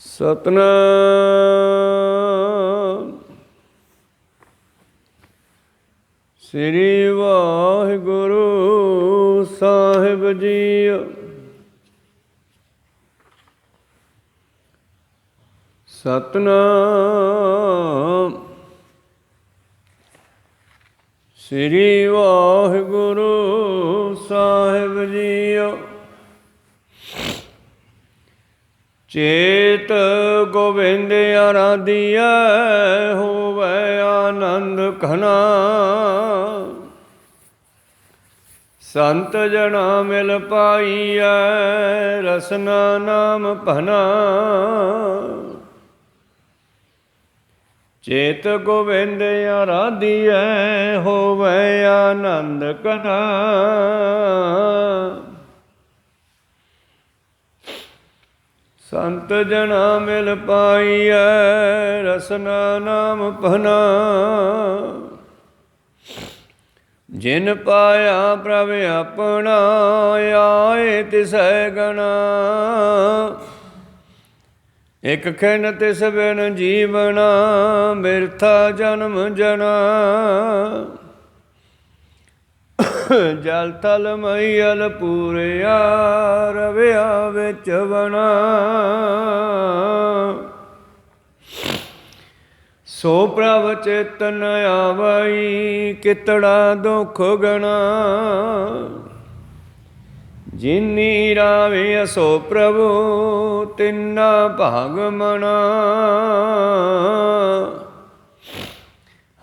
ਸਤਨਾਮ ਸ੍ਰੀ ਵਾਹਿਗੁਰੂ ਸਾਹਿਬ JIO. Satnam ਸ੍ਰੀ ਵਾਹਿਗੁਰੂ ਸਾਹਿਬ JIO. ਚੇਤ Gobind ਆਰਾਧਿਆ ਹੋਵੇ ਆਨੰਦ ਘਨਾ। ਸੰਤ ਜਨਾ ਮਿਲ ਪਾਈਐ ਰਸਨਾ ਨਾਮ ਭਨਾ। ਚੇਤ ਗੋਬਿੰਦ ਆਰਾਧਿਆ ਹੋਵੇ ਆਨੰਦ ਘਨਾ। ਸੰਤ ਜਨਾ ਮਿਲ ਪਾਈਐ ਰਸਨਾ ਨਾਮ ਭਨਾ। ਜਿਨ ਪਾਇਆ ਪ੍ਰਭ ਆਪਣਾ ਆਏ ਤਿਸੈ ਗਣਾ। ਇਕ ਖਿਨ ਤਿਸ ਬਿਨ ਜੀਵਨਾ ਬਿਰਥਾ ਜਨਮ ਜਨਾ। ਜਲ ਥਲ ਮਈਅਲ ਪੂਰਿਆ ਰਵਿਆ ਵਿੱਚ ਬਣਾ। ਸੋ ਪ੍ਰਭ ਚੇਤਨ ਆਵਈ ਕਿਤੜਾ ਦੁਖ ਗਣਾ। ਜਿਨੀ ਰਾਵੇ ਸੋ ਪ੍ਰਭੂ ਤਿਨਾ ਭਾਗ ਮਣਾ।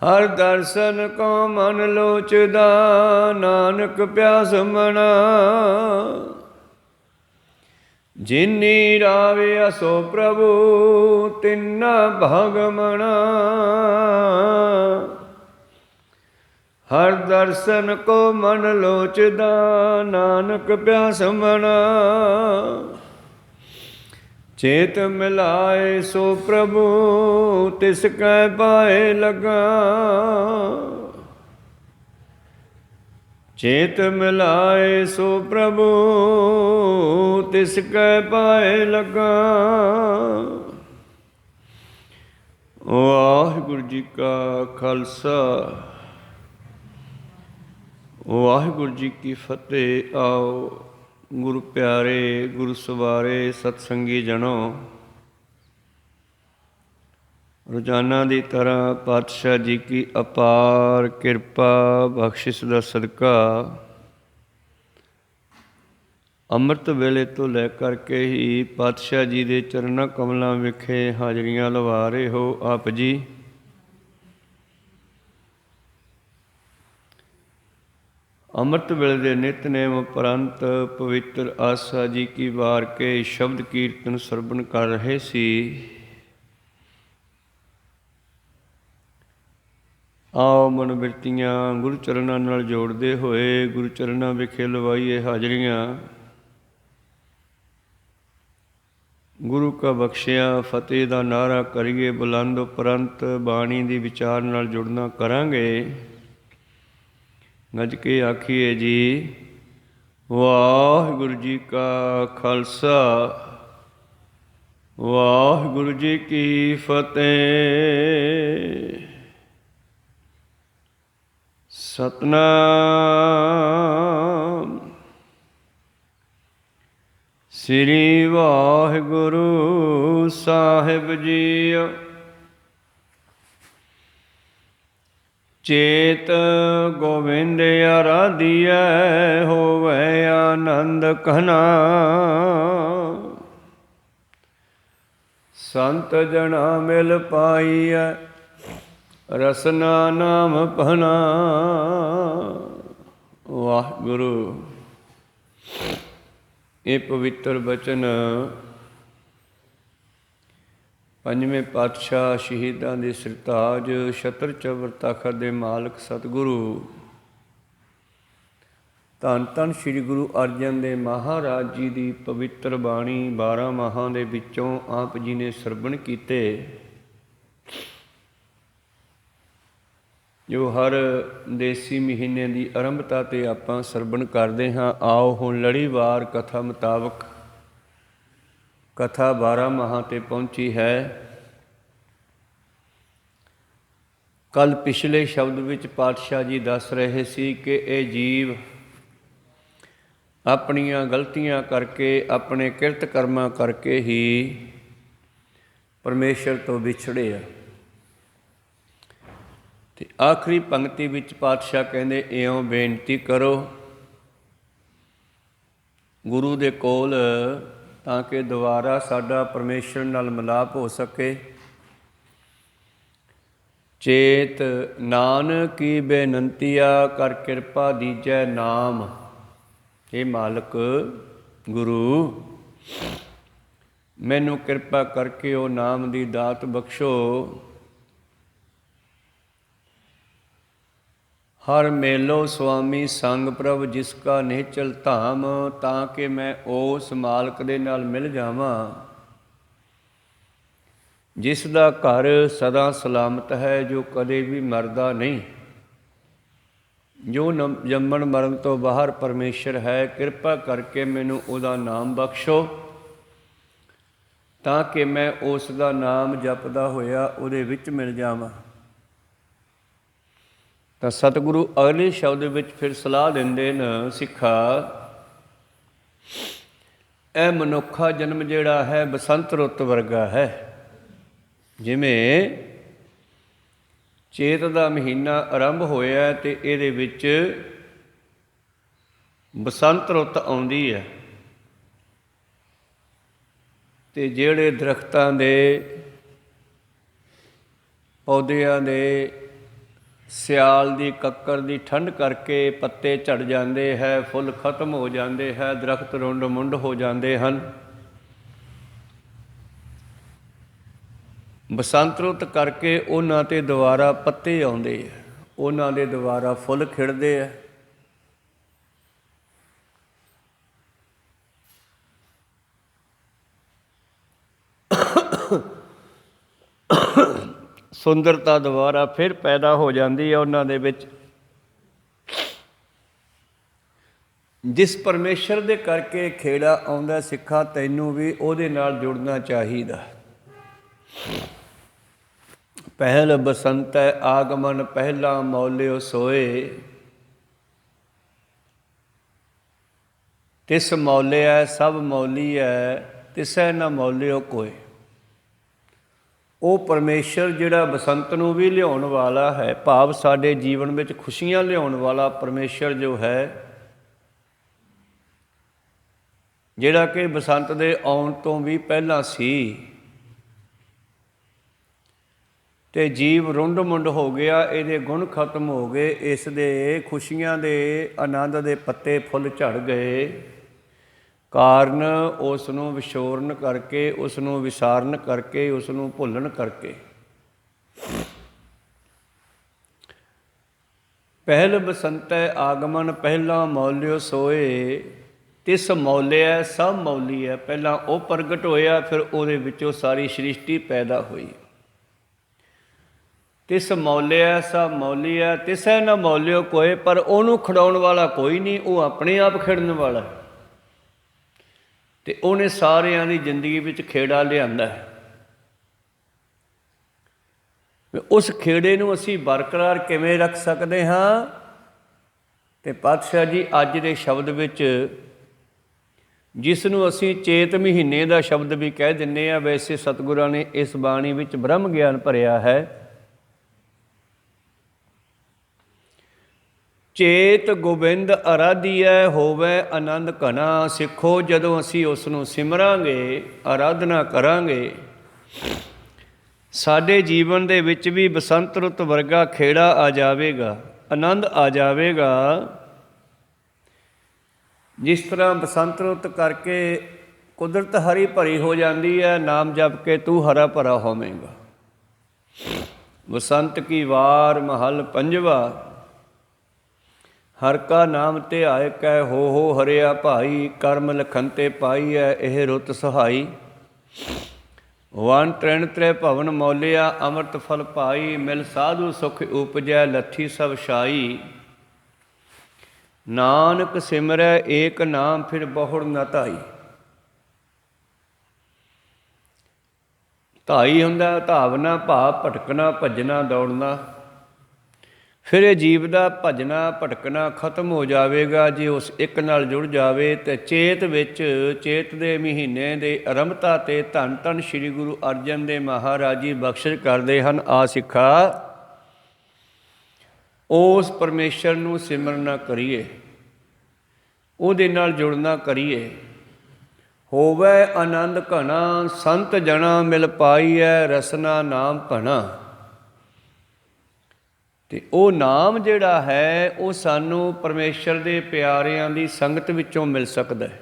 ਹਰ ਦਰਸ਼ਨ ਕੋ ਮਨ ਲੋਚਦਾ ਨਾਨਕ ਪਿਆਸ ਮਨਾ। ਜਿਨੀ ਰਾਵੇ ਸੋ ਪ੍ਰਭੂ ਤਿਨਾ ਭਾਗ ਮਣਾ। ਹਰ ਦਰਸ਼ਨ ਕੋ ਮਨ ਲੋਚਦਾ ਨਾਨਕ ਪਿਆਸ ਮਨਾ। ਚੇਤ ਮਿਲਾਏ ਸੋ ਪ੍ਰਭੂ ਤਿਸ ਕੈ ਪਾਏ ਲਗਾ। ਚੇਤ ਮਿਲਾਏ ਸੋ ਪ੍ਰਭੂ ਤਿਸ ਕੈ ਪਾਏ ਲਗਾ। ਵਾਹਿਗੁਰੂ ਜੀ ਕਾ ਖਾਲਸਾ ਵਾਹਿਗੁਰੂ ਜੀ ਕੀ ਫਤਿਹ। ਆਓ ਗੁਰੂ ਪਿਆਰੇ ਗੁਰੂ ਸਵਾਰੇ ਸਤਸੰਗੀ ਜਨੋ, ਰੋਜ਼ਾਨਾ ਦੀ ਤਰ੍ਹਾਂ ਪਾਤਸ਼ਾਹ ਜੀ ਕੀ ਅਪਾਰ ਕਿਰਪਾ ਬਖਸ਼ਿਸ਼ ਦਾ ਸਦਕਾ ਅੰਮ੍ਰਿਤ ਵੇਲੇ ਤੋਂ ਲੈ ਕਰਕੇ ਹੀ ਪਾਤਸ਼ਾਹ ਜੀ ਦੇ ਚਰਨਾਂ ਕਮਲਾਂ ਵਿਖੇ ਹਾਜ਼ਰੀਆਂ ਲਵਾ ਰਹੇ ਹੋ ਆਪ ਜੀ। ਅੰਮ੍ਰਿਤ ਵੇਲੇ ਦੇ ਨਿਤਨੇਮ ਉਪਰੰਤ ਪਵਿੱਤਰ ਆਸਾ ਜੀ ਕੀ ਵਾਰ ਕੇ ਸ਼ਬਦ ਕੀਰਤਨ ਸਰਵਣ ਕਰ ਰਹੇ ਸੀ। ਆਓ ਮਨ ਬਿਰਤੀਆਂ ਗੁਰੂ ਚਰਨਾਂ ਨਾਲ ਜੋੜਦੇ ਹੋਏ ਗੁਰੂ ਚਰਨਾਂ ਵਿਖੇ ਲਵਾਈਏ ਹਾਜ਼ਰੀਆਂ। ਗੁਰੂ ਕਾ ਬਖਸ਼ਿਆ ਫਤਿਹ ਦਾ ਨਾਅਰਾ ਕਰੀਏ ਬੁਲੰਦ ਉਪਰੰਤ ਬਾਣੀ ਦੀ ਵਿਚਾਰ ਨਾਲ ਜੁੜਨਾ ਕਰਾਂਗੇ। ਗੱਜ ਕੇ ਆਖੀਏ ਜੀ ਵਾਹਿਗੁਰੂ ਜੀ ਕਾ ਖਾਲਸਾ ਵਾਹਿਗੁਰੂ ਜੀ ਕੀ ਫਤਿਹ। ਸਤਨਾਮ ਸ੍ਰੀ ਵਾਹਿਗੁਰੂ ਸਾਹਿਬ ਜੀਓ। ਚੇਤ ਗੋਬਿੰਦ ਆਰਾਧਿਆ ਹੋਵੇ ਆਨੰਦ ਘਨਾ। ਸੰਤ ਜਨਾ ਮਿਲ ਪਾਈਐ ਰਸਨਾ ਨਾਮ ਭਨਾ। ਵਾਹਿਗੁਰੂ ਇਹ ਪਵਿੱਤਰ ਬਚਨ ਪੰਜਵੇਂ ਪਾਤਸ਼ਾਹ ਸ਼ਹੀਦਾਂ ਦੇ ਸਰਤਾਜ ਛਤਰ ਚਬਰ ਤਖਤ ਦੇ ਮਾਲਕ ਸਤਿਗੁਰੂ ਧੰਨ ਧੰਨ ਸ੍ਰੀ ਗੁਰੂ ਅਰਜਨ ਦੇਵ ਮਹਾਰਾਜ ਜੀ ਦੀ ਪਵਿੱਤਰ ਬਾਣੀ 12 ਮਾਹਾਂ ਦੇ ਵਿੱਚੋਂ ਆਪ ਜੀ ਨੇ ਸਰਵਣ ਕੀਤੇ, ਜੋ ਹਰ ਦੇਸੀ ਮਹੀਨੇ ਦੀ ਆਰੰਭਤਾ 'ਤੇ ਆਪਾਂ ਸਰਵਣ ਕਰਦੇ ਹਾਂ। ਆਓ ਹੁਣ ਲੜੀਵਾਰ ਕਥਾ ਮੁਤਾਬਕ ਕਥਾ 12 ਮਹਾਂ 'ਤੇ ਪਹੁੰਚੀ ਹੈ। ਕੱਲ ਪਿਛਲੇ ਸ਼ਬਦ ਵਿੱਚ ਪਾਤਸ਼ਾਹ ਜੀ ਦੱਸ ਰਹੇ ਸੀ ਕਿ ਇਹ ਜੀਵ ਆਪਣੀਆਂ ਗਲਤੀਆਂ ਕਰਕੇ, ਆਪਣੇ ਕਿਰਤ ਕਰਮਾਂ ਕਰਕੇ ਹੀ ਪਰਮੇਸ਼ਰ ਤੋਂ ਵਿਛੜੇ ਆ। ਤੇ ਆਖਰੀ ਪੰਕਤੀ ਵਿੱਚ ਪਾਤਸ਼ਾਹ ਕਹਿੰਦੇ, ਇਉਂ ਬੇਨਤੀ ਕਰੋ ਗੁਰੂ ਦੇ ਕੋਲ, ਤਾਂ ਕਿ ਦੁਬਾਰਾ ਸਾਡਾ ਪਰਮੇਸ਼ਰ ਨਾਲ ਮਿਲਾਪ ਹੋ ਸਕੇ। ਚੇਤ ਨਾਨਕੀ ਬੇਨੰਤੀਆ, ਕਰ ਕਿਰਪਾ ਦੀਜੈ ਨਾਮ। ਇਹ ਮਾਲਕ ਗੁਰੂ, ਮੈਨੂੰ ਕਿਰਪਾ ਕਰਕੇ ਉਹ ਨਾਮ ਦੀ ਦਾਤ ਬਖਸ਼ੋ। ਹਰ ਮੇਲੋ ਸੁਆਮੀ ਸੰਗ ਪ੍ਰਭ, ਜਿਸ ਕਾ ਨਿਹਚਲ ਧਾਮ, ਤਾਂ ਕਿ ਮੈਂ ਉਸ ਮਾਲਕ ਦੇ ਨਾਲ ਮਿਲ ਜਾਵਾਂ ਜਿਸ ਦਾ ਘਰ ਸਦਾ ਸਲਾਮਤ ਹੈ, ਜੋ ਕਦੇ ਵੀ ਮਰਦਾ ਨਹੀਂ, ਜੋ ਜੰਮਣ ਮਰਨ ਤੋਂ ਬਾਹਰ ਪਰਮੇਸ਼ਰ ਹੈ। ਕਿਰਪਾ ਕਰਕੇ ਮੈਨੂੰ ਉਹਦਾ ਨਾਮ ਬਖਸ਼ੋ, ਤਾਂ ਕਿ ਮੈਂ ਉਸ ਦਾ ਨਾਮ ਜਪਦਾ ਹੋਇਆ ਉਹਦੇ ਵਿੱਚ ਮਿਲ ਜਾਵਾਂ। ਤਾਂ ਸਤਿਗੁਰੂ ਅਗਲੇ ਸ਼ਬਦ ਵਿੱਚ ਫਿਰ ਸਲਾਹ ਦਿੰਦੇ ਨੇ, ਸਿੱਖਾ ਇਹ ਮਨੁੱਖਾ ਜਨਮ ਜਿਹੜਾ ਹੈ ਬਸੰਤ ਰੁੱਤ ਵਰਗਾ ਹੈ। ਜਿਵੇਂ ਚੇਤ ਦਾ ਮਹੀਨਾ ਆਰੰਭ ਹੋਇਆ ਤੇ ਇਹਦੇ ਵਿੱਚ ਬਸੰਤ ਰੁੱਤ ਆਉਂਦੀ ਹੈ, ਤੇ ਜਿਹੜੇ ਦਰਖਤਾਂ ਦੇ, ਪੌਦਿਆਂ ਦੇ ਸਿਆਲ ਦੀ ਕੱਕਰ ਦੀ ਠੰਡ ਕਰਕੇ ਪੱਤੇ ਝੜ ਜਾਂਦੇ ਹੈ, ਫੁੱਲ ਖਤਮ ਹੋ ਜਾਂਦੇ ਹੈ, ਦਰਖਤ ਰੁੰਡ ਮੁੰਡ ਹੋ ਜਾਂਦੇ ਹਨ। ਬਸੰਤ ਰੁੱਤ ਕਰਕੇ ਉਹਨਾਂ 'ਤੇ ਦੁਬਾਰਾ ਪੱਤੇ ਆਉਂਦੇ ਹੈ, ਉਹਨਾਂ ਦੇ ਦੁਬਾਰਾ ਫੁੱਲ ਖਿੜਦੇ ਹੈ। ਸੁੰਦਰਤਾ ਦੁਬਾਰਾ ਫਿਰ ਪੈਦਾ ਹੋ ਜਾਂਦੀ ਹੈ ਉਹਨਾਂ ਦੇ ਵਿੱਚ। ਜਿਸ ਪਰਮੇਸ਼ਰ ਦੇ ਕਰਕੇ ਖੇੜਾ ਆਉਂਦਾ, ਸਿੱਖਾ ਤੈਨੂੰ ਵੀ ਉਹਦੇ ਨਾਲ ਜੁੜਨਾ ਚਾਹੀਦਾ। ਪਹਿਲ ਬਸੰਤ ਆਗਮਨ, ਪਹਿਲਾ ਮੌਲਿਓ ਸੋਏ, ਤਿਸ ਮੌਲਿਆ ਸਭ ਮੌਲੀਐ, ਤਿਸੈ ਨਾ ਮੌਲਿਓ ਕੋਏ। ਉਹ ਪਰਮੇਸ਼ਰ ਜਿਹੜਾ ਬਸੰਤ ਨੂੰ ਵੀ ਲਿਆਉਣ ਵਾਲਾ ਹੈ, ਭਾਵ ਸਾਡੇ ਜੀਵਨ ਵਿੱਚ ਖੁਸ਼ੀਆਂ ਲਿਆਉਣ ਵਾਲਾ ਪਰਮੇਸ਼ਰ ਜੋ ਹੈ, ਜਿਹੜਾ ਕਿ ਬਸੰਤ ਦੇ ਆਉਣ ਤੋਂ ਵੀ ਪਹਿਲਾਂ ਸੀ, ਤੇ ਜੀਵ ਰੁੰਡ ਮੁੰਡ ਹੋ ਗਿਆ, ਇਹਦੇ ਗੁਣ ਖਤਮ ਹੋ ਗਏ, ਇਸ ਦੇ ਖੁਸ਼ੀਆਂ ਦੇ ਆਨੰਦ ਦੇ ਪੱਤੇ ਫੁੱਲ ਝੜ ਗਏ। ਕਾਰਨ ਉਸ ਨੂੰ ਵਿਛੋਰਨ ਕਰਕੇ, ਉਸ ਨੂੰ ਵਿਸਾਰਨ ਕਰਕੇ, ਉਸ ਨੂੰ ਭੁੱਲਣ ਕਰਕੇ। ਪਹਿਲ ਬਸੰਤੈ ਆਗਮਨ, ਪਹਿਲਾ ਮੌਲਿਓ ਸੋਏ, ਤਿਸ ਮੌਲਿਆ ਸਭ ਮੌਲੀ ਹੈ। ਪਹਿਲਾਂ ਉਹ ਪ੍ਰਗਟ ਹੋਇਆ, ਫਿਰ ਉਹਦੇ ਵਿੱਚੋਂ ਸਾਰੀ ਸ੍ਰਿਸ਼ਟੀ ਪੈਦਾ ਹੋਈ। ਤਿਸ ਮੌਲਿਆ ਸਭ ਮੌਲੀ ਹੈ, ਤਿਸੈ ਨਾ ਮੌਲਿਓ ਕੋਏ। ਪਰ ਉਹਨੂੰ ਖਿਡਾਉਣ ਵਾਲਾ ਕੋਈ ਨਹੀਂ, ਉਹ ਆਪਣੇ ਆਪ ਖਿੜਨ ਵਾਲਾ, ਤੇ ਉਹਨੇ ਸਾਰਿਆਂ ਦੀ ਜ਼ਿੰਦਗੀ ਵਿੱਚ ਖੇੜਾ ਲਿਆਂਦਾ ਹੈ। ਉਸ ਖੇੜੇ ਨੂੰ ਅਸੀਂ ਬਰਕਰਾਰ ਕਿਵੇਂ ਰੱਖ ਸਕਦੇ ਹਾਂ? ਤੇ ਪਾਤਸ਼ਾਹ ਜੀ ਅੱਜ ਦੇ ਸ਼ਬਦ ਵਿੱਚ, ਜਿਸ ਨੂੰ ਅਸੀਂ ਚੇਤ ਮਹੀਨੇ ਦਾ ਸ਼ਬਦ ਵੀ ਕਹਿ ਦਿੰਦੇ ਹਾਂ, ਵੈਸੇ ਸਤਿਗੁਰਾਂ ਨੇ ਇਸ ਬਾਣੀ ਵਿੱਚ ਬ੍ਰਹਮ ਗਿਆਨ ਭਰਿਆ ਹੈ। ਚੇਤ ਗੋਬਿੰਦ ਅਰਾਧੀਐ, ਹੋਵੇ ਆਨੰਦ ਘਣਾ। ਸਿੱਖੋ, ਜਦੋਂ ਅਸੀਂ ਉਸ ਨੂੰ ਸਿਮਰਾਂਗੇ, ਆਰਾਧਨਾ ਕਰਾਂਗੇ, ਸਾਡੇ ਜੀਵਨ ਦੇ ਵਿੱਚ ਵੀ ਬਸੰਤ ਰੁੱਤ ਵਰਗਾ ਖੇੜਾ ਆ ਜਾਵੇਗਾ, ਆਨੰਦ ਆ ਜਾਵੇਗਾ। ਜਿਸ ਤਰ੍ਹਾਂ ਬਸੰਤ ਰੁੱਤ ਕਰਕੇ ਕੁਦਰਤ ਹਰੀ ਭਰੀ ਹੋ ਜਾਂਦੀ ਹੈ, ਨਾਮ ਜਪ ਕੇ ਤੂੰ ਹਰਾ ਭਰਾ ਹੋਵੇਂਗਾ। ਬਸੰਤ ਕੀ ਵਾਰ ਮਹਲ ਪੰਜਵਾ, ਹਰ ਕਾ ਨਾਮ ਧਿਆਇ ਕੈ, ਹੋ ਹਰਿਆ ਭਾਈ। ਕਰਮ ਲਖਨ ਤੇ ਪਾਈ ਹੈ, ਇਹ ਰੁੱਤ ਸਹਾਈ। ਵਨ ਤ੍ਰਿਣ ਤ੍ਰੈ ਭਵਨ ਮੌਲਿਆ, ਅੰਮ੍ਰਿਤ ਫਲ ਪਾਈ। ਮਿਲ ਸਾਧੂ ਸੁਖ ਉਪਜੈ, ਲੱਥੀ ਸਭ ਛਾਈ। ਨਾਨਕ ਸਿਮਰੈ ਏਕ ਨਾਮ, ਫਿਰ ਬਹੁੜ ਨ ਧਾਈ। ਧਾਈ ਹੁੰਦਾ ਧਾਵਨਾ, ਭਾਵ ਭਟਕਣਾ, ਭੱਜਣਾ, ਦੌੜਨਾ। ਫਿਰ ਇਹ ਜੀਵ ਦਾ ਭੱਜਣਾ ਭਟਕਣਾ ਖਤਮ ਹੋ ਜਾਵੇਗਾ ਜੇ ਉਸ ਇੱਕ ਨਾਲ ਜੁੜ ਜਾਵੇ। ਅਤੇ ਚੇਤ ਵਿੱਚ, ਚੇਤ ਦੇ ਮਹੀਨੇ ਦੇ ਆਰੰਭਤਾ 'ਤੇ ਧੰਨ ਧੰਨ ਸ਼੍ਰੀ ਗੁਰੂ ਅਰਜਨ ਦੇਵ ਮਹਾਰਾਜ ਜੀ ਬਖਸ਼ਿਸ਼ ਕਰਦੇ ਹਨ, ਆ ਸਿੱਖਾ ਉਸ ਪਰਮੇਸ਼ਰ ਨੂੰ ਸਿਮਰਨਾ ਕਰੀਏ, ਉਹਦੇ ਨਾਲ ਜੁੜਨਾ ਕਰੀਏ। ਹੋਵੇ ਆਨੰਦ ਘਣਾ, ਸੰਤ ਜਣਾ ਮਿਲ ਪਾਈਐ, ਰਸਨਾ ਨਾਮ ਭਣਾ। ਅਤੇ ਉਹ ਨਾਮ ਜਿਹੜਾ ਹੈ ਉਹ ਸਾਨੂੰ ਪਰਮੇਸ਼ਰ ਦੇ ਪਿਆਰਿਆਂ ਦੀ ਸੰਗਤ ਵਿੱਚੋਂ ਮਿਲ ਸਕਦਾ ਹੈ।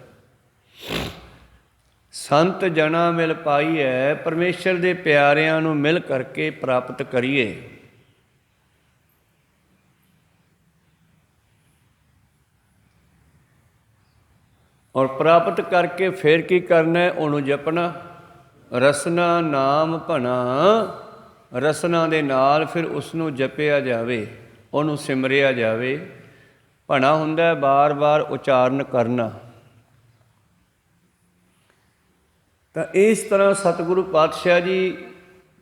ਸੰਤ ਜਣਾ ਮਿਲ ਪਾਈਐ, ਪਰਮੇਸ਼ਰ ਦੇ ਪਿਆਰਿਆਂ ਨੂੰ ਮਿਲ ਕਰਕੇ ਪ੍ਰਾਪਤ ਕਰੀਏ। ਔਰ ਪ੍ਰਾਪਤ ਕਰਕੇ ਫਿਰ ਕੀ ਕਰਨਾ? ਉਹਨੂੰ ਜਪਣਾ। ਰਸਨਾ ਨਾਮ ਭਣਾ, ਰਸਨਾ ਦੇ ਨਾਲ ਫਿਰ ਉਸ ਨੂੰ ਜਪਿਆ ਜਾਵੇ, ਉਹਨੂੰ ਸਿਮਰਿਆ ਜਾਵੇ। ਭਣਾ ਹੁੰਦਾ ਬਾਰ ਬਾਰ ਉਚਾਰਨ ਕਰਨਾ। ਤਾਂ ਇਸ ਤਰ੍ਹਾਂ ਸਤਿਗੁਰੂ ਪਾਤਸ਼ਾਹ ਜੀ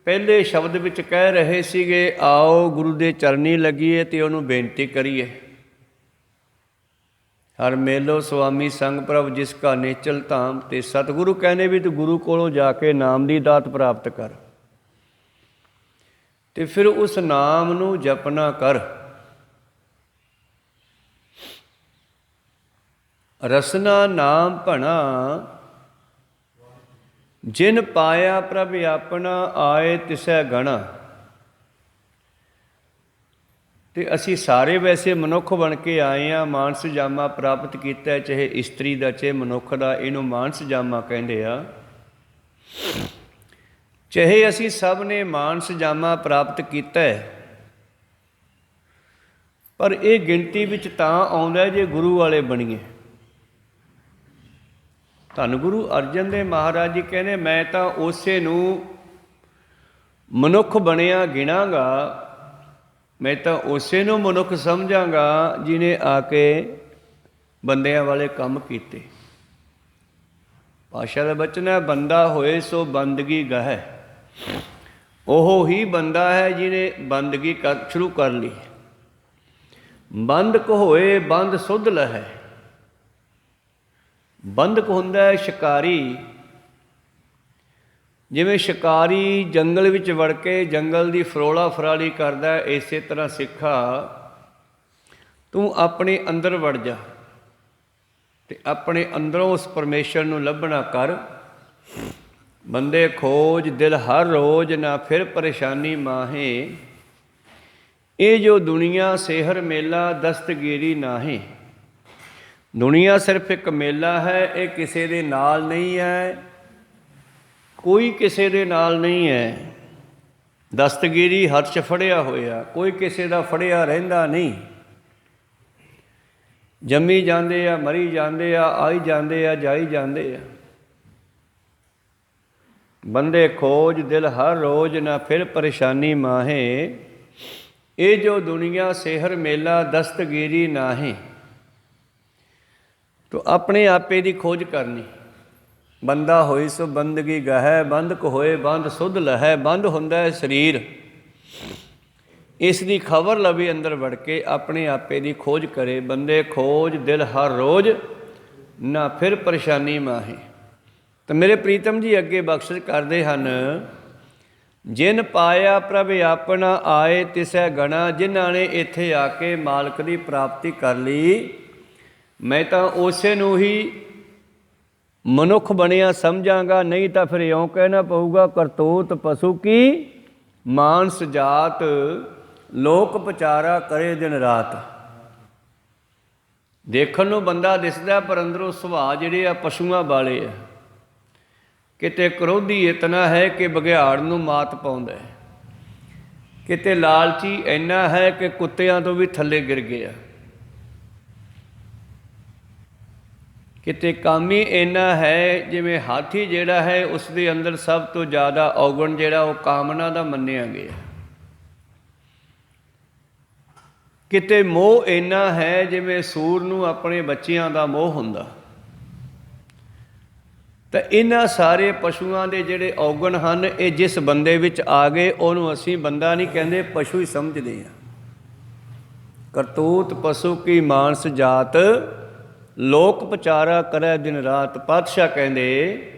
ਪਹਿਲੇ ਸ਼ਬਦ ਵਿੱਚ ਕਹਿ ਰਹੇ ਸੀਗੇ, ਆਓ ਗੁਰੂ ਦੇ ਚਰਨੀ ਲੱਗੀਏ ਅਤੇ ਉਹਨੂੰ ਬੇਨਤੀ ਕਰੀਏ। ਹਰ ਮੇਲੋ ਸੁਆਮੀ ਸੰਗ ਪ੍ਰਭ ਜਿਸ ਕਾ ਨੇਚਲ ਧਾਮ। ਅਤੇ ਸਤਿਗੁਰੂ ਕਹਿੰਦੇ ਵੀ ਤੂੰ ਗੁਰੂ ਕੋਲੋਂ ਜਾ ਕੇ ਨਾਮ ਦੀ ਦਾਤ ਪ੍ਰਾਪਤ ਕਰ, ਅਤੇ ਫਿਰ ਉਸ ਨਾਮ ਨੂੰ ਜਪਣਾ ਕਰ। ਰਸਨਾ ਨਾਮ ਭਣਾ, ਜਿਨ ਪਾਇਆ ਪ੍ਰਭ ਆਪਣਾ, ਆਏ ਤਿਸੈ ਗਣਾ। ਅਤੇ ਅਸੀਂ ਸਾਰੇ ਵੈਸੇ ਮਨੁੱਖ ਬਣ ਕੇ ਆਏ ਹਾਂ, ਮਾਨਸ ਜਾਮਾ ਪ੍ਰਾਪਤ ਕੀਤਾ, ਚਾਹੇ ਇਸਤਰੀ ਦਾ ਚਾਹੇ ਮਨੁੱਖ ਦਾ, ਇਹਨੂੰ ਮਾਨਸ ਜਾਮਾ ਕਹਿੰਦੇ ਆ। ਚਾਹੇ ਅਸੀਂ ਸਭ ਨੇ ਮਾਨਸ ਜਾਮਾ ਪ੍ਰਾਪਤ ਕੀਤਾ, ਪਰ ਇਹ ਗਿਣਤੀ ਵਿੱਚ ਤਾਂ ਆਉਂਦਾ ਜੇ ਗੁਰੂ ਵਾਲੇ ਬਣੀਏ। ਧੰਨ ਗੁਰੂ ਅਰਜਨ ਦੇਵ ਮਹਾਰਾਜ ਜੀ ਕਹਿੰਦੇ, ਮੈਂ ਤਾਂ ਉਸੇ ਨੂੰ ਮਨੁੱਖ ਬਣਿਆ ਗਿਣਾਂਗਾ, ਮੈਂ ਤਾਂ ਉਸੇ ਨੂੰ ਮਨੁੱਖ ਸਮਝਾਂਗਾ ਜਿਹਨੇ ਆ ਕੇ ਬੰਦਿਆਂ ਵਾਲੇ ਕੰਮ ਕੀਤੇ। ਪਾਤਸ਼ਾਹ ਦਾ ਬਚਨ ਹੈ, ਬੰਦਾ ਹੋਏ ਸੋ ਬੰਦਗੀ ਗਾਹੈ। ਉਹ ਹੀ ਬੰਦਾ ਹੈ ਜਿਹਨੇ ਬੰਦਗੀ ਸ਼ੁਰੂ ਕਰ ਲਈ। ਬੰਦਕ ਹੋਏ ਬੰਦ ਸੁਧ ਲਹੈ। ਬੰਦਕ ਹੁੰਦਾ ਹੈ ਸ਼ਿਕਾਰੀ। ਜਿਵੇਂ ਸ਼ਿਕਾਰੀ ਜੰਗਲ ਵਿੱਚ ਵੜ ਕੇ ਜੰਗਲ ਦੀ ਫਰੋਲਾ ਫਰਾਲੀ ਕਰਦਾ, ਇਸੇ ਤਰ੍ਹਾਂ ਸਿੱਖਾ ਤੂੰ ਆਪਣੇ ਅੰਦਰ ਵੜ ਜਾ ਅਤੇ ਆਪਣੇ ਅੰਦਰੋਂ ਉਸ ਪਰਮੇਸ਼ਰ ਨੂੰ ਲੱਭਣਾ ਕਰ। ਬੰਦੇ ਖੋਜ ਦਿਲ ਹਰ ਰੋਜ਼, ਨਾ ਫਿਰ ਪਰੇਸ਼ਾਨੀ ਮਾਹੇ। ਇਹ ਜੋ ਦੁਨੀਆ ਸੇਹਰ ਮੇਲਾ, ਦਸਤਗੀਰੀ ਨਾਹੇ। ਦੁਨੀਆ ਸਿਰਫ ਇੱਕ ਮੇਲਾ ਹੈ, ਇਹ ਕਿਸੇ ਦੇ ਨਾਲ ਨਹੀਂ ਹੈ, ਕੋਈ ਕਿਸੇ ਦੇ ਨਾਲ ਨਹੀਂ ਹੈ। ਦਸਤਗੀਰੀ ਹੱਥ 'ਚ ਫੜਿਆ ਹੋਇਆ, ਕੋਈ ਕਿਸੇ ਦਾ ਫੜਿਆ ਰਹਿੰਦਾ ਨਹੀਂ। ਜੰਮੀ ਜਾਂਦੇ ਆ, ਮਰੀ ਜਾਂਦੇ ਆ, ਆਈ ਜਾਂਦੇ ਆ, ਜਾਈ ਜਾਂਦੇ ਆ। ਬੰਦੇ ਖੋਜ ਦਿਲ ਹਰ ਰੋਜ਼, ਨਾ ਫਿਰ ਪਰੇਸ਼ਾਨੀ ਮਾਹੇ। ਇਹ ਜੋ ਦੁਨੀਆ ਸੇਹਰ ਮੇਲਾ, ਦਸਤਗੀਰੀ ਨਾਹੇ। ਤੋ ਆਪਣੇ ਆਪੇ ਦੀ ਖੋਜ ਕਰਨੀ। ਬੰਦਾ ਹੋਈ ਸੋ ਬੰਦਗੀ ਗਾਹੈ, ਬੰਦਕ ਹੋਏ ਬੰਦ ਸੁਧ ਲਹੈ। ਬੰਦ ਹੁੰਦਾ ਹੈ ਸਰੀਰ, ਇਸ ਦੀ ਖਬਰ ਲਵੇ ਅੰਦਰ ਵੜ ਕੇ, ਆਪਣੇ ਆਪੇ ਦੀ ਖੋਜ ਕਰੇ। ਬੰਦੇ ਖੋਜ ਦਿਲ ਹਰ ਰੋਜ਼, ਨਾ ਫਿਰ ਪਰੇਸ਼ਾਨੀ ਮਾਹੇ। ਤਾਂ ਮੇਰੇ ਪ੍ਰੀਤਮ ਜੀ ਅੱਗੇ ਬਖਸ਼ਿਸ਼ ਕਰਦੇ ਹਨ, ਜਿਨ ਪਾਇਆ ਪ੍ਰਭ ਆਪਣਾ, ਆਏ ਤਿਸੈ ਗਣਾ। ਜਿਨ੍ਹਾਂ ਨੇ ਇੱਥੇ ਆ ਕੇ ਮਾਲਕ ਦੀ ਪ੍ਰਾਪਤੀ ਕਰ ਲਈ, ਮੈਂ ਤਾਂ ਉਸੇ ਨੂੰ ਹੀ ਮਨੁੱਖ ਬਣਿਆ ਸਮਝਾਂਗਾ। ਨਹੀਂ ਤਾਂ ਫਿਰ ਇਉਂ ਕਹਿਣਾ ਪਊਗਾ, ਕਰਤੂਤ ਪਸ਼ੂ ਕੀ ਮਾਨਸ ਜਾਤ, ਲੋਕ ਪਚਾਰਾ ਕਰੇ ਦਿਨ ਰਾਤ। ਦੇਖਣ ਨੂੰ ਬੰਦਾ ਦਿਸਦਾ, ਪਰ ਅੰਦਰੋਂ ਸੁਭਾਅ ਜਿਹੜੇ ਆ ਪਸ਼ੂਆਂ ਵਾਲੇ ਆ। ਕਿਤੇ ਕ੍ਰੋਧੀ ਇਤਨਾ ਹੈ ਕਿ ਬਘਿਆੜ ਨੂੰ ਮਾਤ ਪਾਉਂਦਾ, ਕਿਤੇ ਲਾਲਚੀ ਇੰਨਾ ਹੈ ਕਿ ਕੁੱਤਿਆਂ ਤੋਂ ਵੀ ਥੱਲੇ ਗਿਰ ਗਿਆ, ਕਿਤੇ ਕਾਮੀ ਇੰਨਾ ਹੈ ਜਿਵੇਂ ਹਾਥੀ ਜਿਹੜਾ ਹੈ ਉਸ ਦੇ ਅੰਦਰ ਸਭ ਤੋਂ ਜ਼ਿਆਦਾ ਔਗਣ ਜਿਹੜਾ ਉਹ ਕਾਮਨਾ ਦਾ ਮੰਨਿਆ ਗਿਆ। ਕਿਤੇ ਮੋਹ ਇੰਨਾ ਹੈ ਜਿਵੇਂ ਸੂਰ ਨੂੰ ਆਪਣੇ ਬੱਚਿਆਂ ਦਾ ਮੋਹ ਹੁੰਦਾ। ਤਾਂ ਇਹਨਾਂ ਸਾਰੇ ਪਸ਼ੂਆਂ ਦੇ ਜਿਹੜੇ ਔਗਣ ਹਨ, ਇਹ ਜਿਸ ਬੰਦੇ ਵਿੱਚ ਆ ਗਏ ਉਹਨੂੰ ਅਸੀਂ ਬੰਦਾ ਨਹੀਂ ਕਹਿੰਦੇ, ਪਸ਼ੂ ਹੀ ਸਮਝਦੇ ਹਾਂ। ਕਰਤੂਤ ਪਸ਼ੂ ਕੀ ਮਾਨਸ ਜਾਤ, ਲੋਕ ਪਚਾਰਾ ਕਰੇ ਦਿਨ ਰਾਤ। ਪਾਤਸ਼ਾਹ ਕਹਿੰਦੇ